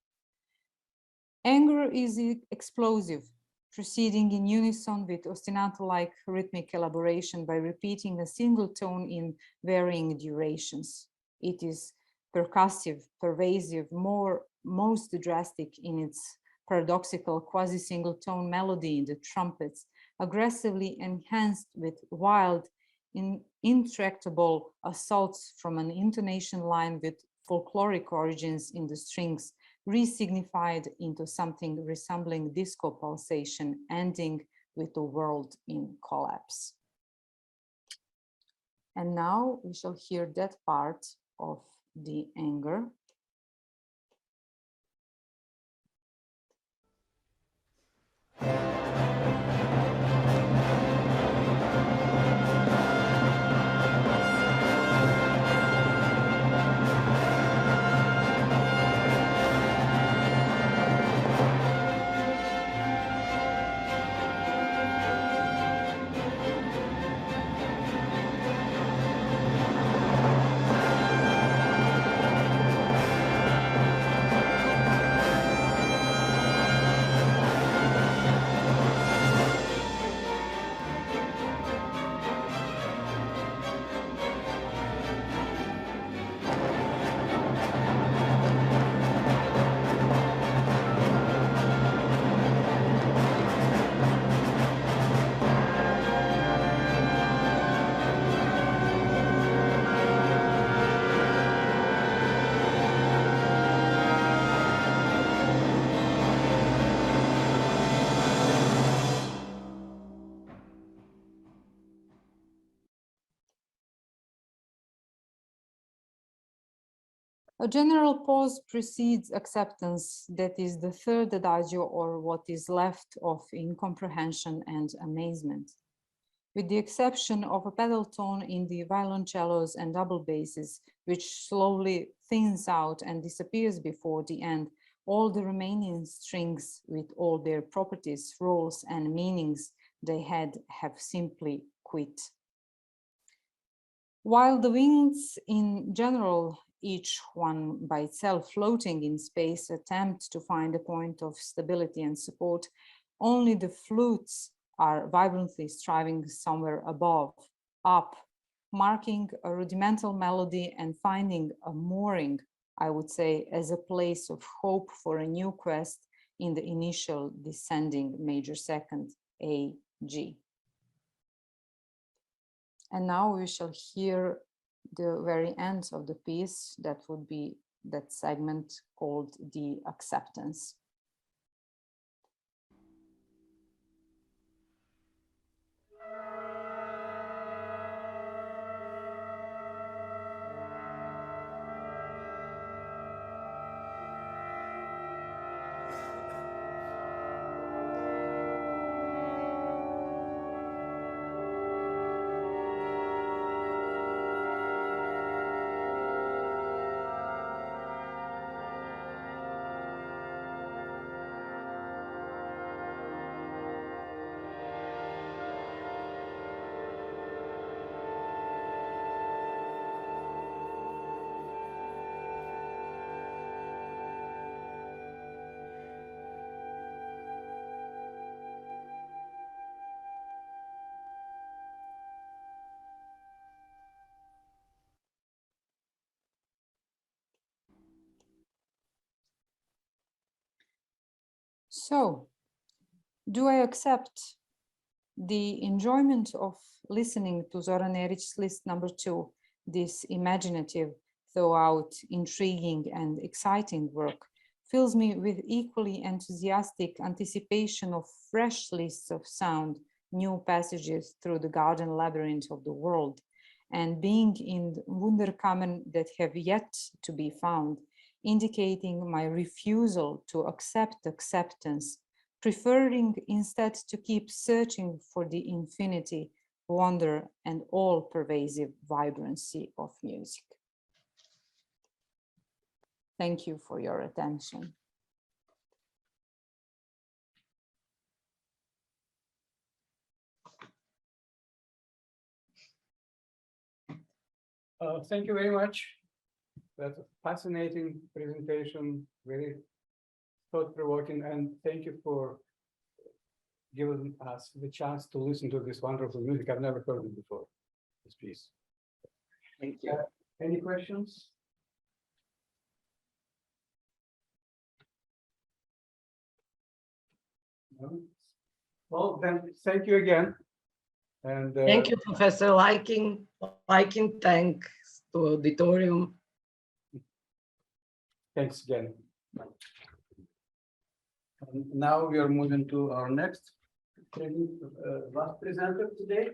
Anger is explosive, proceeding in unison with ostinato-like rhythmic elaboration by repeating a single tone in varying durations. It is percussive, pervasive, most drastic in its paradoxical quasi-single tone melody in the trumpets, aggressively enhanced with wild, intractable assaults from an intonation line with folkloric origins in the strings, re-signified into something resembling disco pulsation, ending with the world in collapse. And now we shall hear that part of the anger. A general pause precedes acceptance, that is the third adagio, or what is left of incomprehension and amazement. With the exception of a pedal tone in the violoncellos and double basses, which slowly thins out and disappears before the end, all the remaining strings with all their properties, roles, and meanings they had have simply quit. While the winds in general, each one by itself floating in space, attempt to find a point of stability and support, only the flutes are vibrantly striving somewhere above, up, marking a rudimental melody and finding a mooring, I would say, as a place of hope for a new quest in the initial descending major second, A, G. And now we shall hear the very end of the piece. That would be that segment called the acceptance. So, do I accept the enjoyment of listening to Zoran Erich's list number 2, this imaginative, throughout intriguing and exciting work, fills me with equally enthusiastic anticipation of fresh lists of sound, new passages through the garden labyrinth of the world, and being in Wunderkammern that have yet to be found, indicating my refusal to accept acceptance, preferring instead to keep searching for the infinity, wonder, and all-pervasive vibrancy of music. Thank you for your attention. Thank you very much. That's a fascinating presentation, very thought-provoking, and thank you for giving us the chance to listen to this wonderful music. I've never heard it before, this piece. Thank you. Any questions? No? Well, then, thank you again. And Thank you, Professor Liking. Thanks to auditorium. Thanks again. And now we are moving to our next last presenter today.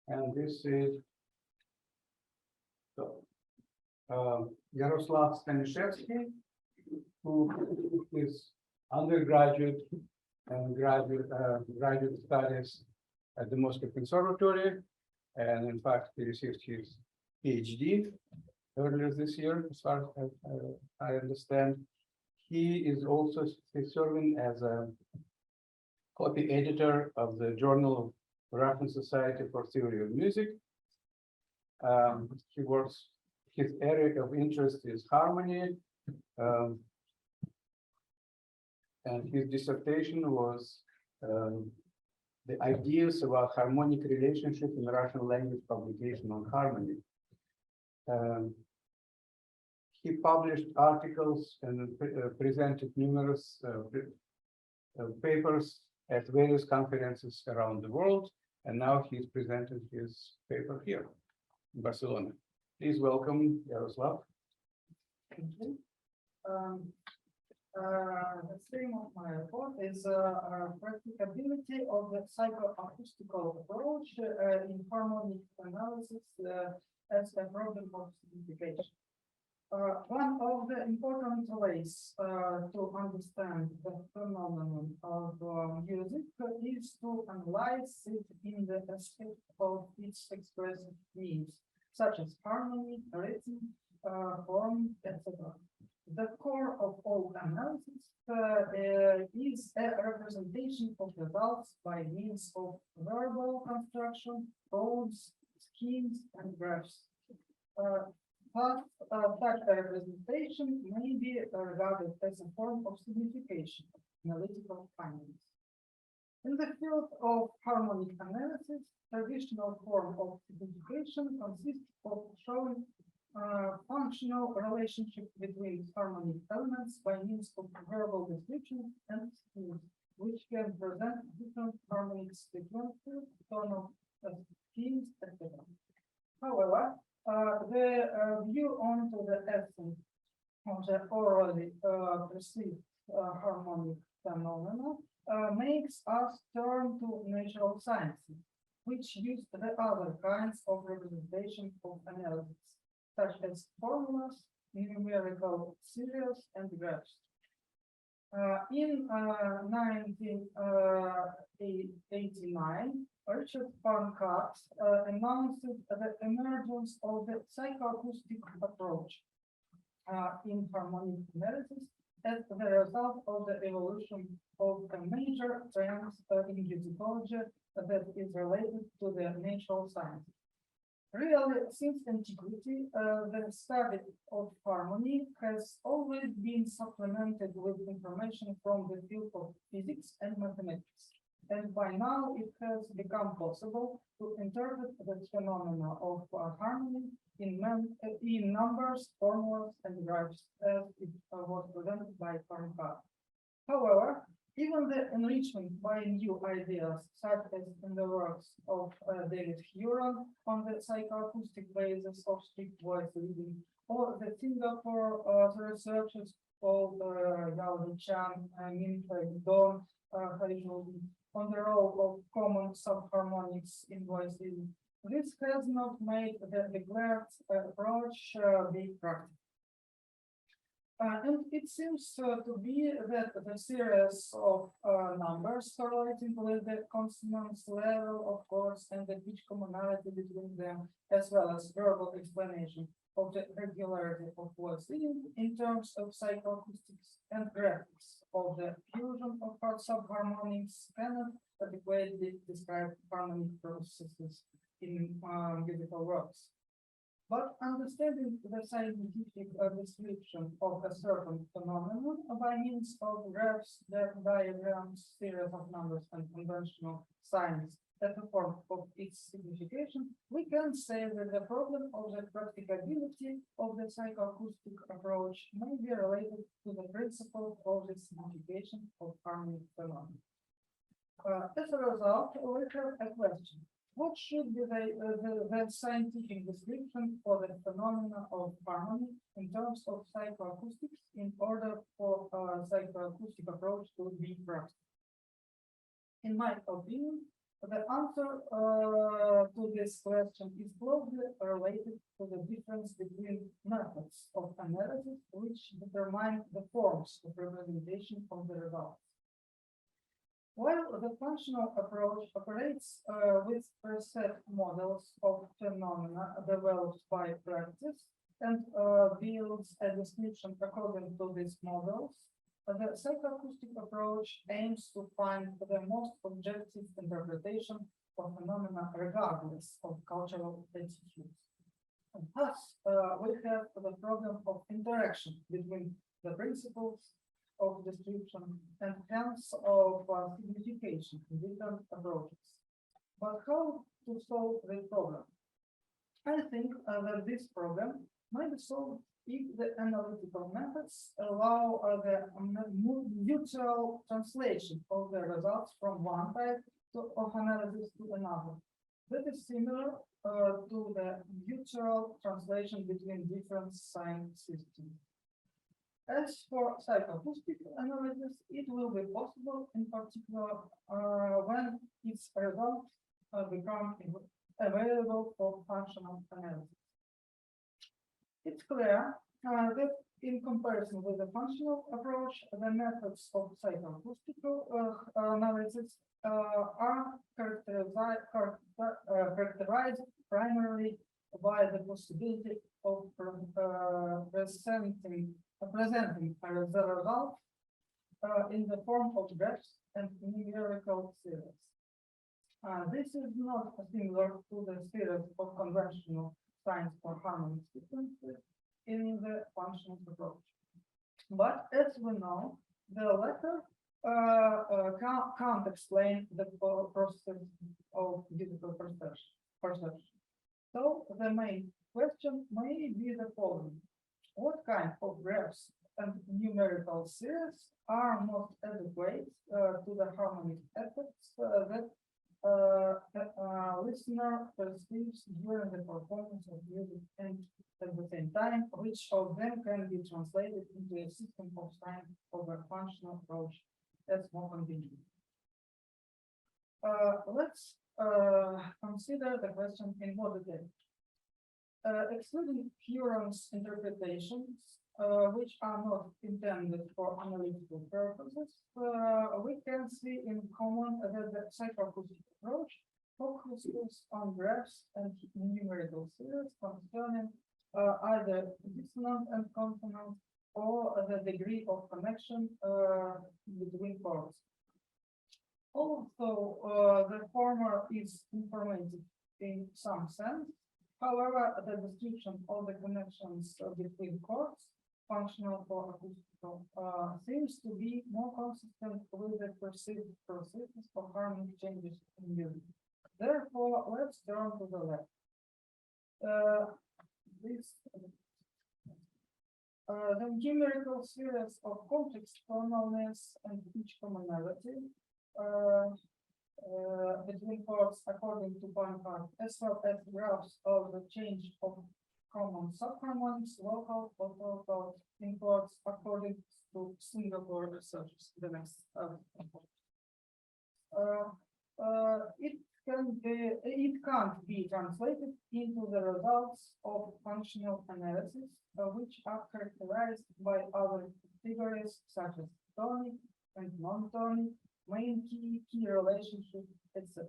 And this is Yaroslav Staniszewski, who is undergraduate and graduate studies at the Moscow Conservatory, and in fact he received his PhD earlier this year, as far as I understand. He is also serving as a copy editor of the Journal of Russian Society for Theory of Music. His area of interest is harmony, and his dissertation was the ideas about harmonic relationship in Russian language publication on harmony. He published articles and presented numerous papers at various conferences around the world, and now he's presented his paper here in Barcelona. Please welcome Yaroslav. Thank you. The theme of my report is practicability of the psychoacoustical approach in harmonic analysis as a problem of signification. One of the important ways to understand the phenomenon of music is to analyze it in the aspect of its expressive means, such as harmony, rhythm, form, etc. The core of all analysis is a representation of results by means of verbal construction, codes, schemes, and graphs. Such a representation may be regarded as a form of signification, analytical findings. In the field of harmonic analysis, traditional form of signification consists of showing functional relationship between harmonic elements by means of verbal descriptions and schemes, which can present different harmonic sequences, tonal schemes, etc. However, the view onto the essence of the orally perceived harmonic phenomena makes us turn to natural sciences, which use the other kinds of representation of analysis, such as formulas, numerical series, and graphs. In 1989, Richard Barncat announced the emergence of the psychoacoustic approach in harmonic analysis as the result of the evolution of a major trend in musicology that is related to the natural science. Really, since antiquity, the study of harmony has always been supplemented with information from the field of physics and mathematics. And by now, it has become possible to interpret the phenomena of harmony in numbers, formulas, and graphs, as it was presented by Barncat. However, even the enrichment by new ideas, such as in the works of David Huron on the psychoacoustic basis of strict voice reading, or the Singapore researchers called Yao Chan, Minfei Don, on the role of common subharmonics in voice reading. This has not made the declared approach be practical. And it seems to be that the series of numbers correlating with the consonants level, of course, and the pitch commonality between them, as well as verbal explanation of the regularity of voice reading in terms of psychoacoustics and graphics of the fusion of subharmonics cannot adequately describe harmonic processes in musical works. But understanding the scientific description of a certain phenomenon by means of graphs, diagrams, series of numbers, and conventional signs as a form of its signification, we can say that the problem of the practicability of the psychoacoustic approach may be related to the principle of the signification of harmonic phenomena. As a result, we have a question. What should be the scientific description for the phenomena of harmony in terms of psychoacoustics in order for a psychoacoustic approach to be practical? In my opinion, the answer to this question is closely related to the difference between methods of analysis which determine the forms of representation of the results. While the functional approach operates with preset models of phenomena developed by practice and builds a description according to these models, the psychoacoustic approach aims to find the most objective interpretation of phenomena regardless of cultural attitudes. And thus, we have the problem of interaction between the principles of description and hence of signification in different approaches. But how to solve this problem? I think that this problem might be solved if the analytical methods allow the mutual translation of the results from one type of analysis to another. That is similar to the mutual translation between different sign systems. As for psychoacoustic analysis, it will be possible in particular when its results become available for functional analysis. It's clear that in comparison with the functional approach, the methods of psychoacoustical analysis are characterized primarily by the possibility of presenting the result in the form of graphs and numerical series. This is not similar to the series of conventional signs for harmonic sequences in the functional approach. But as we know, the latter can't explain the process of digital perception. So the main question may be the following: what kind of graphs and numerical series are most adequate to the harmonic effects that listener perceives during the performance of music, and at the same time, which of them can be translated into a system of signs of a functional approach that's more convenient? Let's consider the question in more detail. Excluding Huron's interpretations, which are not intended for analytical purposes, we can see in common that the psychoacoustic approach focuses on graphs and numerical series concerning either dissonant and consonant or the degree of connection between chords. Also, the former is informative in some sense. However, the description of the connections between chords, functional or acoustical, seems to be more consistent with the perceived processes of harmonic changes in music. Therefore, let's turn to the left. The numerical series of complex tonalness and pitch commonality between chords according to Barnhart, as well as graphs of the change of common subharmonics, local or total in chords according to Singapore researchers. The next it can't be translated into the results of functional analysis, which are characterized by other categories such as tonic and non-tonic, main key relationship, etc.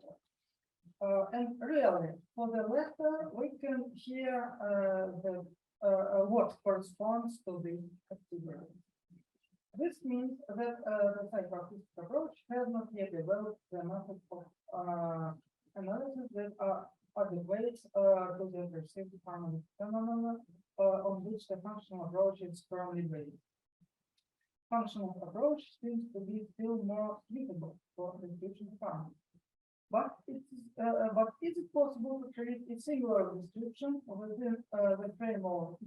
And really, for the latter, we can hear what corresponds to the category. This means that the psychoacoustic approach has not yet developed the method of analysis that are adequate to the perceived harmonic phenomena on which the functional approach is firmly based. Functional approach seems to be still more suitable for the description of harmony. But is it possible to create a singular description within the framework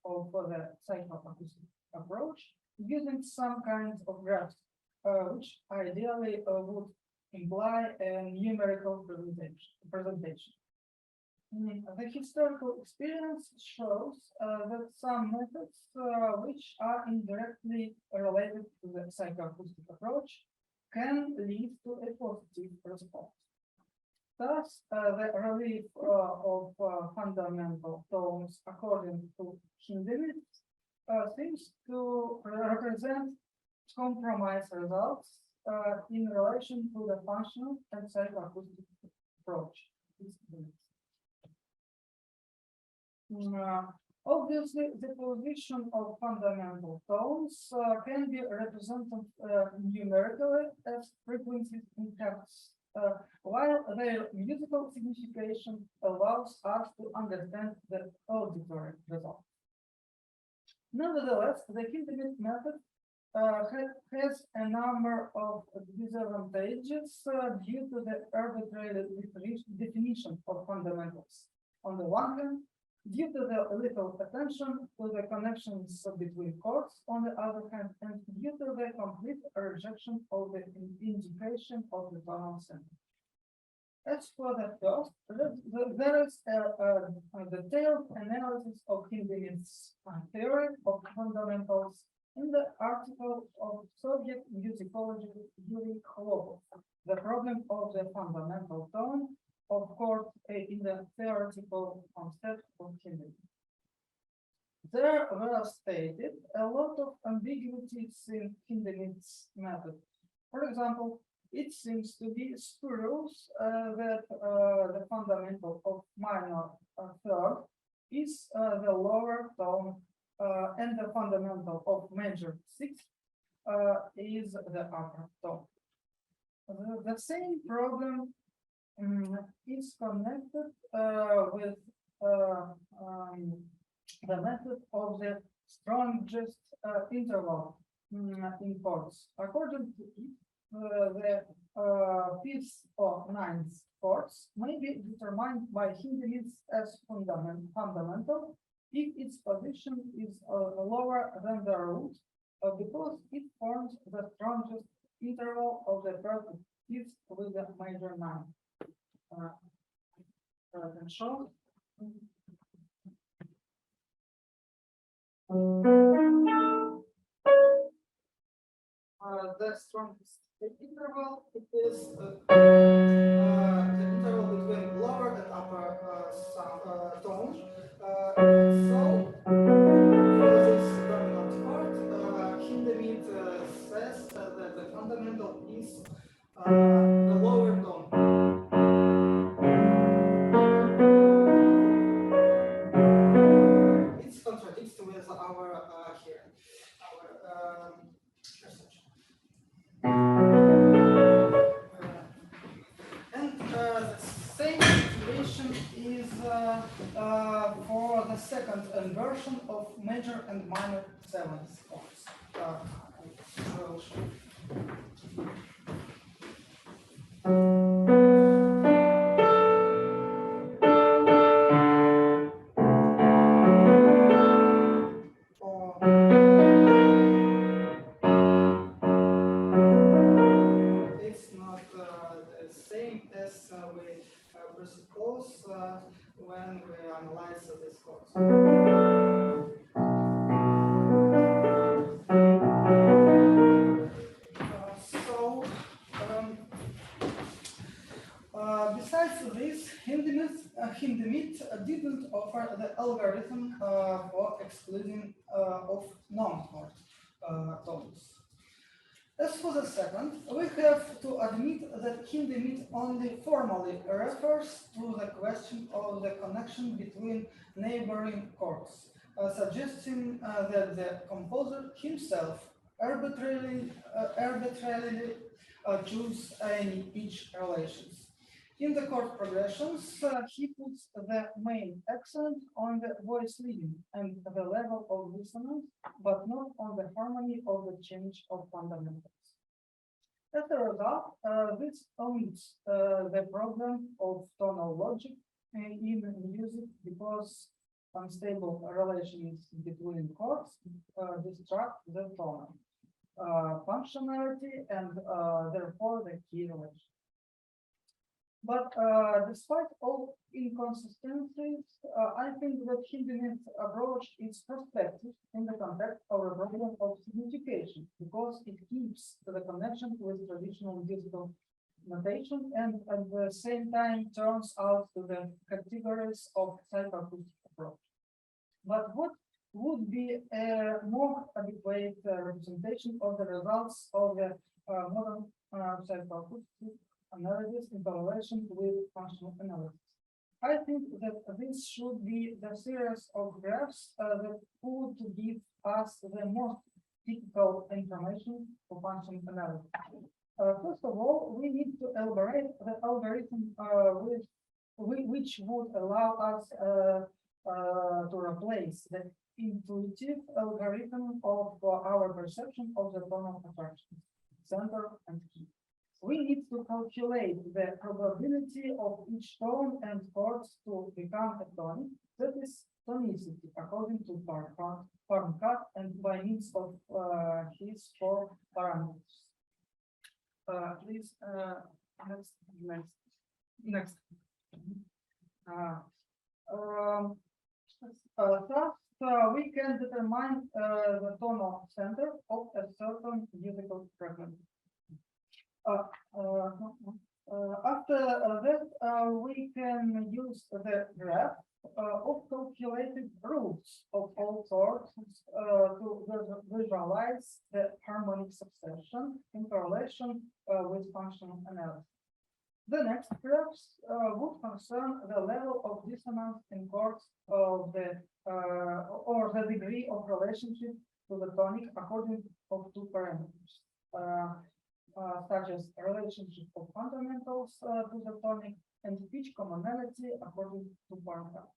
of the psychoacoustic approach using some kinds of graphs, which ideally would imply a numerical presentation? The historical experience shows that some methods which are indirectly related to the psychoacoustic approach can lead to a positive response. Thus, the relief of fundamental tones according to Hindemith seems to represent compromise results in relation to the functional and psychoacoustic approach. Obviously, the position of fundamental tones can be represented numerically as frequencies in hertz, while their musical signification allows us to understand the auditory result. Nevertheless, the Hindemith method has a number of disadvantages due to the arbitrary definition of fundamentals. On the one hand, due to the little attention to the connections between chords, on the other hand, and due to the complete rejection of the indication of the tonal center. As for the first, there is a detailed analysis of Hindemith's theory of fundamentals In the article of Soviet musicology Yuri Kholopov, the problem of the fundamental tone of chord in the theoretical concept of hymning. There were stated a lot of ambiguities in Hindemith's method. For example, it seems to be spurious that the fundamental of minor third is the lower tone and the fundamental of major sixth is the upper tone. The same problem is connected with the method of the strongest interval in chords. According to it, the fifth or ninth chords may be determined by Hindemith as fundamental if its position is lower than the root, because it forms the strongest interval of the perfect fifth with the major nine. And show. The strongest interval, it is the interval between lower and upper tones. So, for this dominant chord, Hindemith says that the fundamental is the lower tone. It's contradicts with our here, our perception. And the same situation is for the second inversion of major and minor seventh chords. I will show. It's not the same as we presuppose when we analyze this chords. Besides this, Hindemith didn't offer the algorithm for excluding of non-chord tones. As for the second, we have to admit that Hindemith only formally refers to the question of the connection between neighboring chords, suggesting that the composer himself arbitrarily choose any pitch relations. In the chord progressions, he puts the main accent on the voice leading and the level of dissonance, but not on the harmony of the change of fundamentals. As a result, this omits the problem of tonal logic in music because unstable relations between chords distract the tonal functionality and therefore the key relation. But despite all inconsistencies, I think that Hindemith's approach is prospective in the context of a problem of signification, because it keeps the connection with traditional musical notation and at the same time turns out to the categories of psychoacoustic approach. But what would be a more adequate representation of the results of the modern psychoacoustic analysis in collaboration with functional analysis? I think that this should be the series of graphs that would give us the most typical information for functional analysis. First of all, we need to elaborate the algorithm which would allow us to replace the intuitive algorithm of our perception of the tonal attraction, center and key. We need to calculate the probability of each tone and chords to become a tonic, that is tonicity, according to Farncat and by means of his four parameters. Please, next. we can determine the tonal center of a certain musical fragment. After that, we can use the graph of calculated rules of all sorts to visualize the harmonic succession in correlation with functional analysis. The next graphs would concern the level of dissonance in chords of the or the degree of relationship to the tonic according to two parameters, such as relationship of fundamentals to the tonic and pitch commonality according to parameters.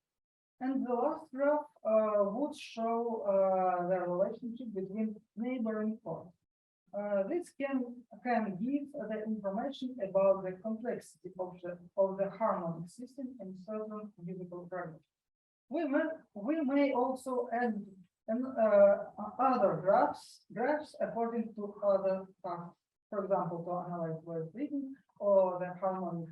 And the last graph would show the relationship between neighboring chords. This can give the information about the complexity of the harmonic system in certain musical fragments. We may also add other graphs according to other tasks, for example, to analyze word rhythm or the harmonic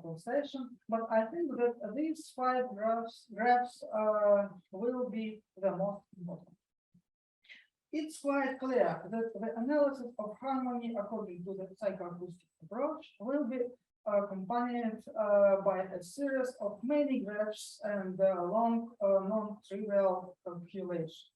pulsation. But I think that these 5 graphs will be the most important. It's quite clear that the analysis of harmony according to the psychoacoustic approach will be accompanied by a series of many graphs and long non-trivial calculations.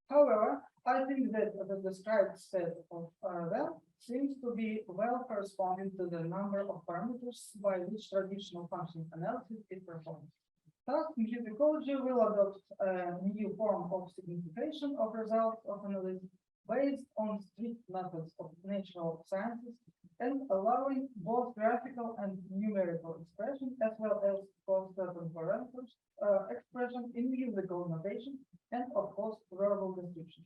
However, I think that the described set of them seems to be well corresponding to the number of parameters by which traditional function analysis is performed. Thus, musicology will adopt a new form of signification of results of analysis based on strict methods of natural sciences and allowing both graphical and numerical expression as well as for certain parameters expression in musical notation and of course verbal description.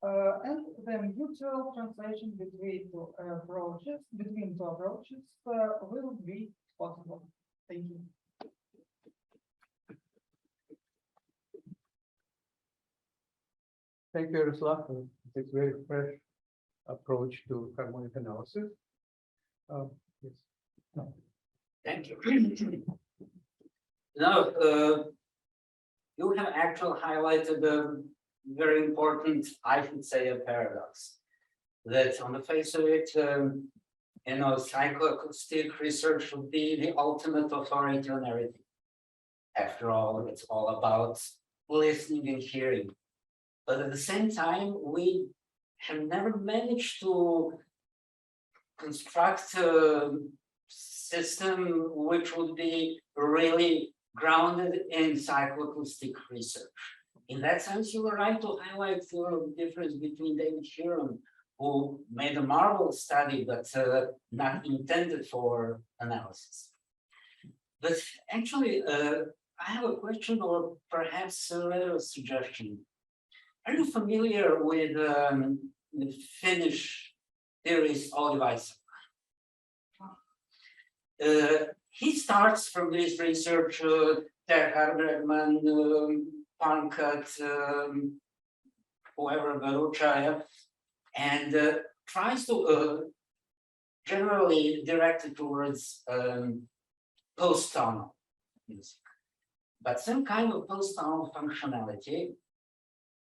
And the mutual translation between two approaches will be possible. Thank you. Thank you, Yaroslav, for this very fresh approach to harmonic analysis. Yes. No. Thank you. Now, you have actually highlighted a very important, I should say, a paradox. That on the face of it, psychoacoustic research would be the ultimate authority on everything. After all, it's all about listening and hearing. But at the same time, we have never managed to construct a system which would be really grounded in psychoacoustic research. In that sense, you were right to highlight the difference between David Huron, who made a marvelous study, but not intended for analysis. But actually, I have a question or perhaps a suggestion. Are you familiar with the Finnish theorist Olli Vaisala? He starts from this research, Terhar Bregman, Pankat, whoever, Baruchaya, and tries to generally direct it towards post-tonal music. But some kind of post-tonal functionality,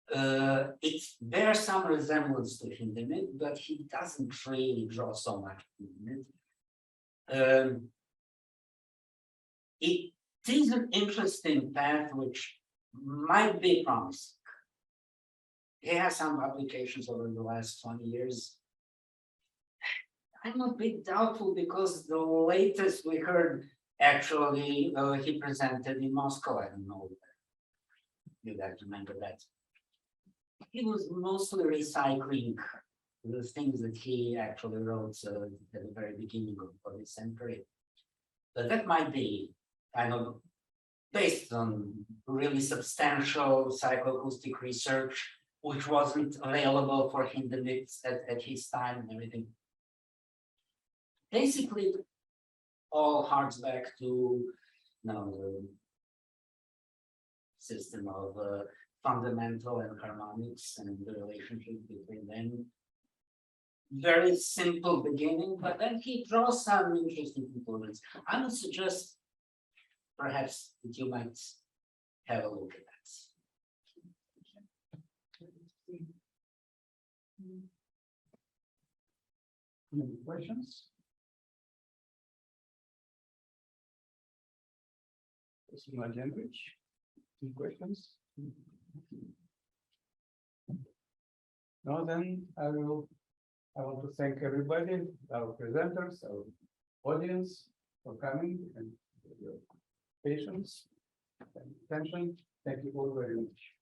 it bears some resemblance to Hindemith, but he doesn't really draw so much Hindemith. It is an interesting path which might be promising. He has some publications over the last 20 years. I'm a bit doubtful because the latest we heard, actually, he presented in Moscow. I don't know if you guys remember that. He was mostly recycling the things that he actually wrote at the very beginning of the century. But that might be kind of based on really substantial psychoacoustic research, which wasn't available for Hindemith at his time and everything. Basically, all harks back to the system of fundamental and harmonics and the relationship between them. Very simple beginning, but then he draws some interesting conclusions. I would suggest perhaps that you might have a look at that. Any questions? This is my language. Any questions? No, then I want to thank everybody, our presenters, our audience for coming and your patience and attention. Thank you all very much.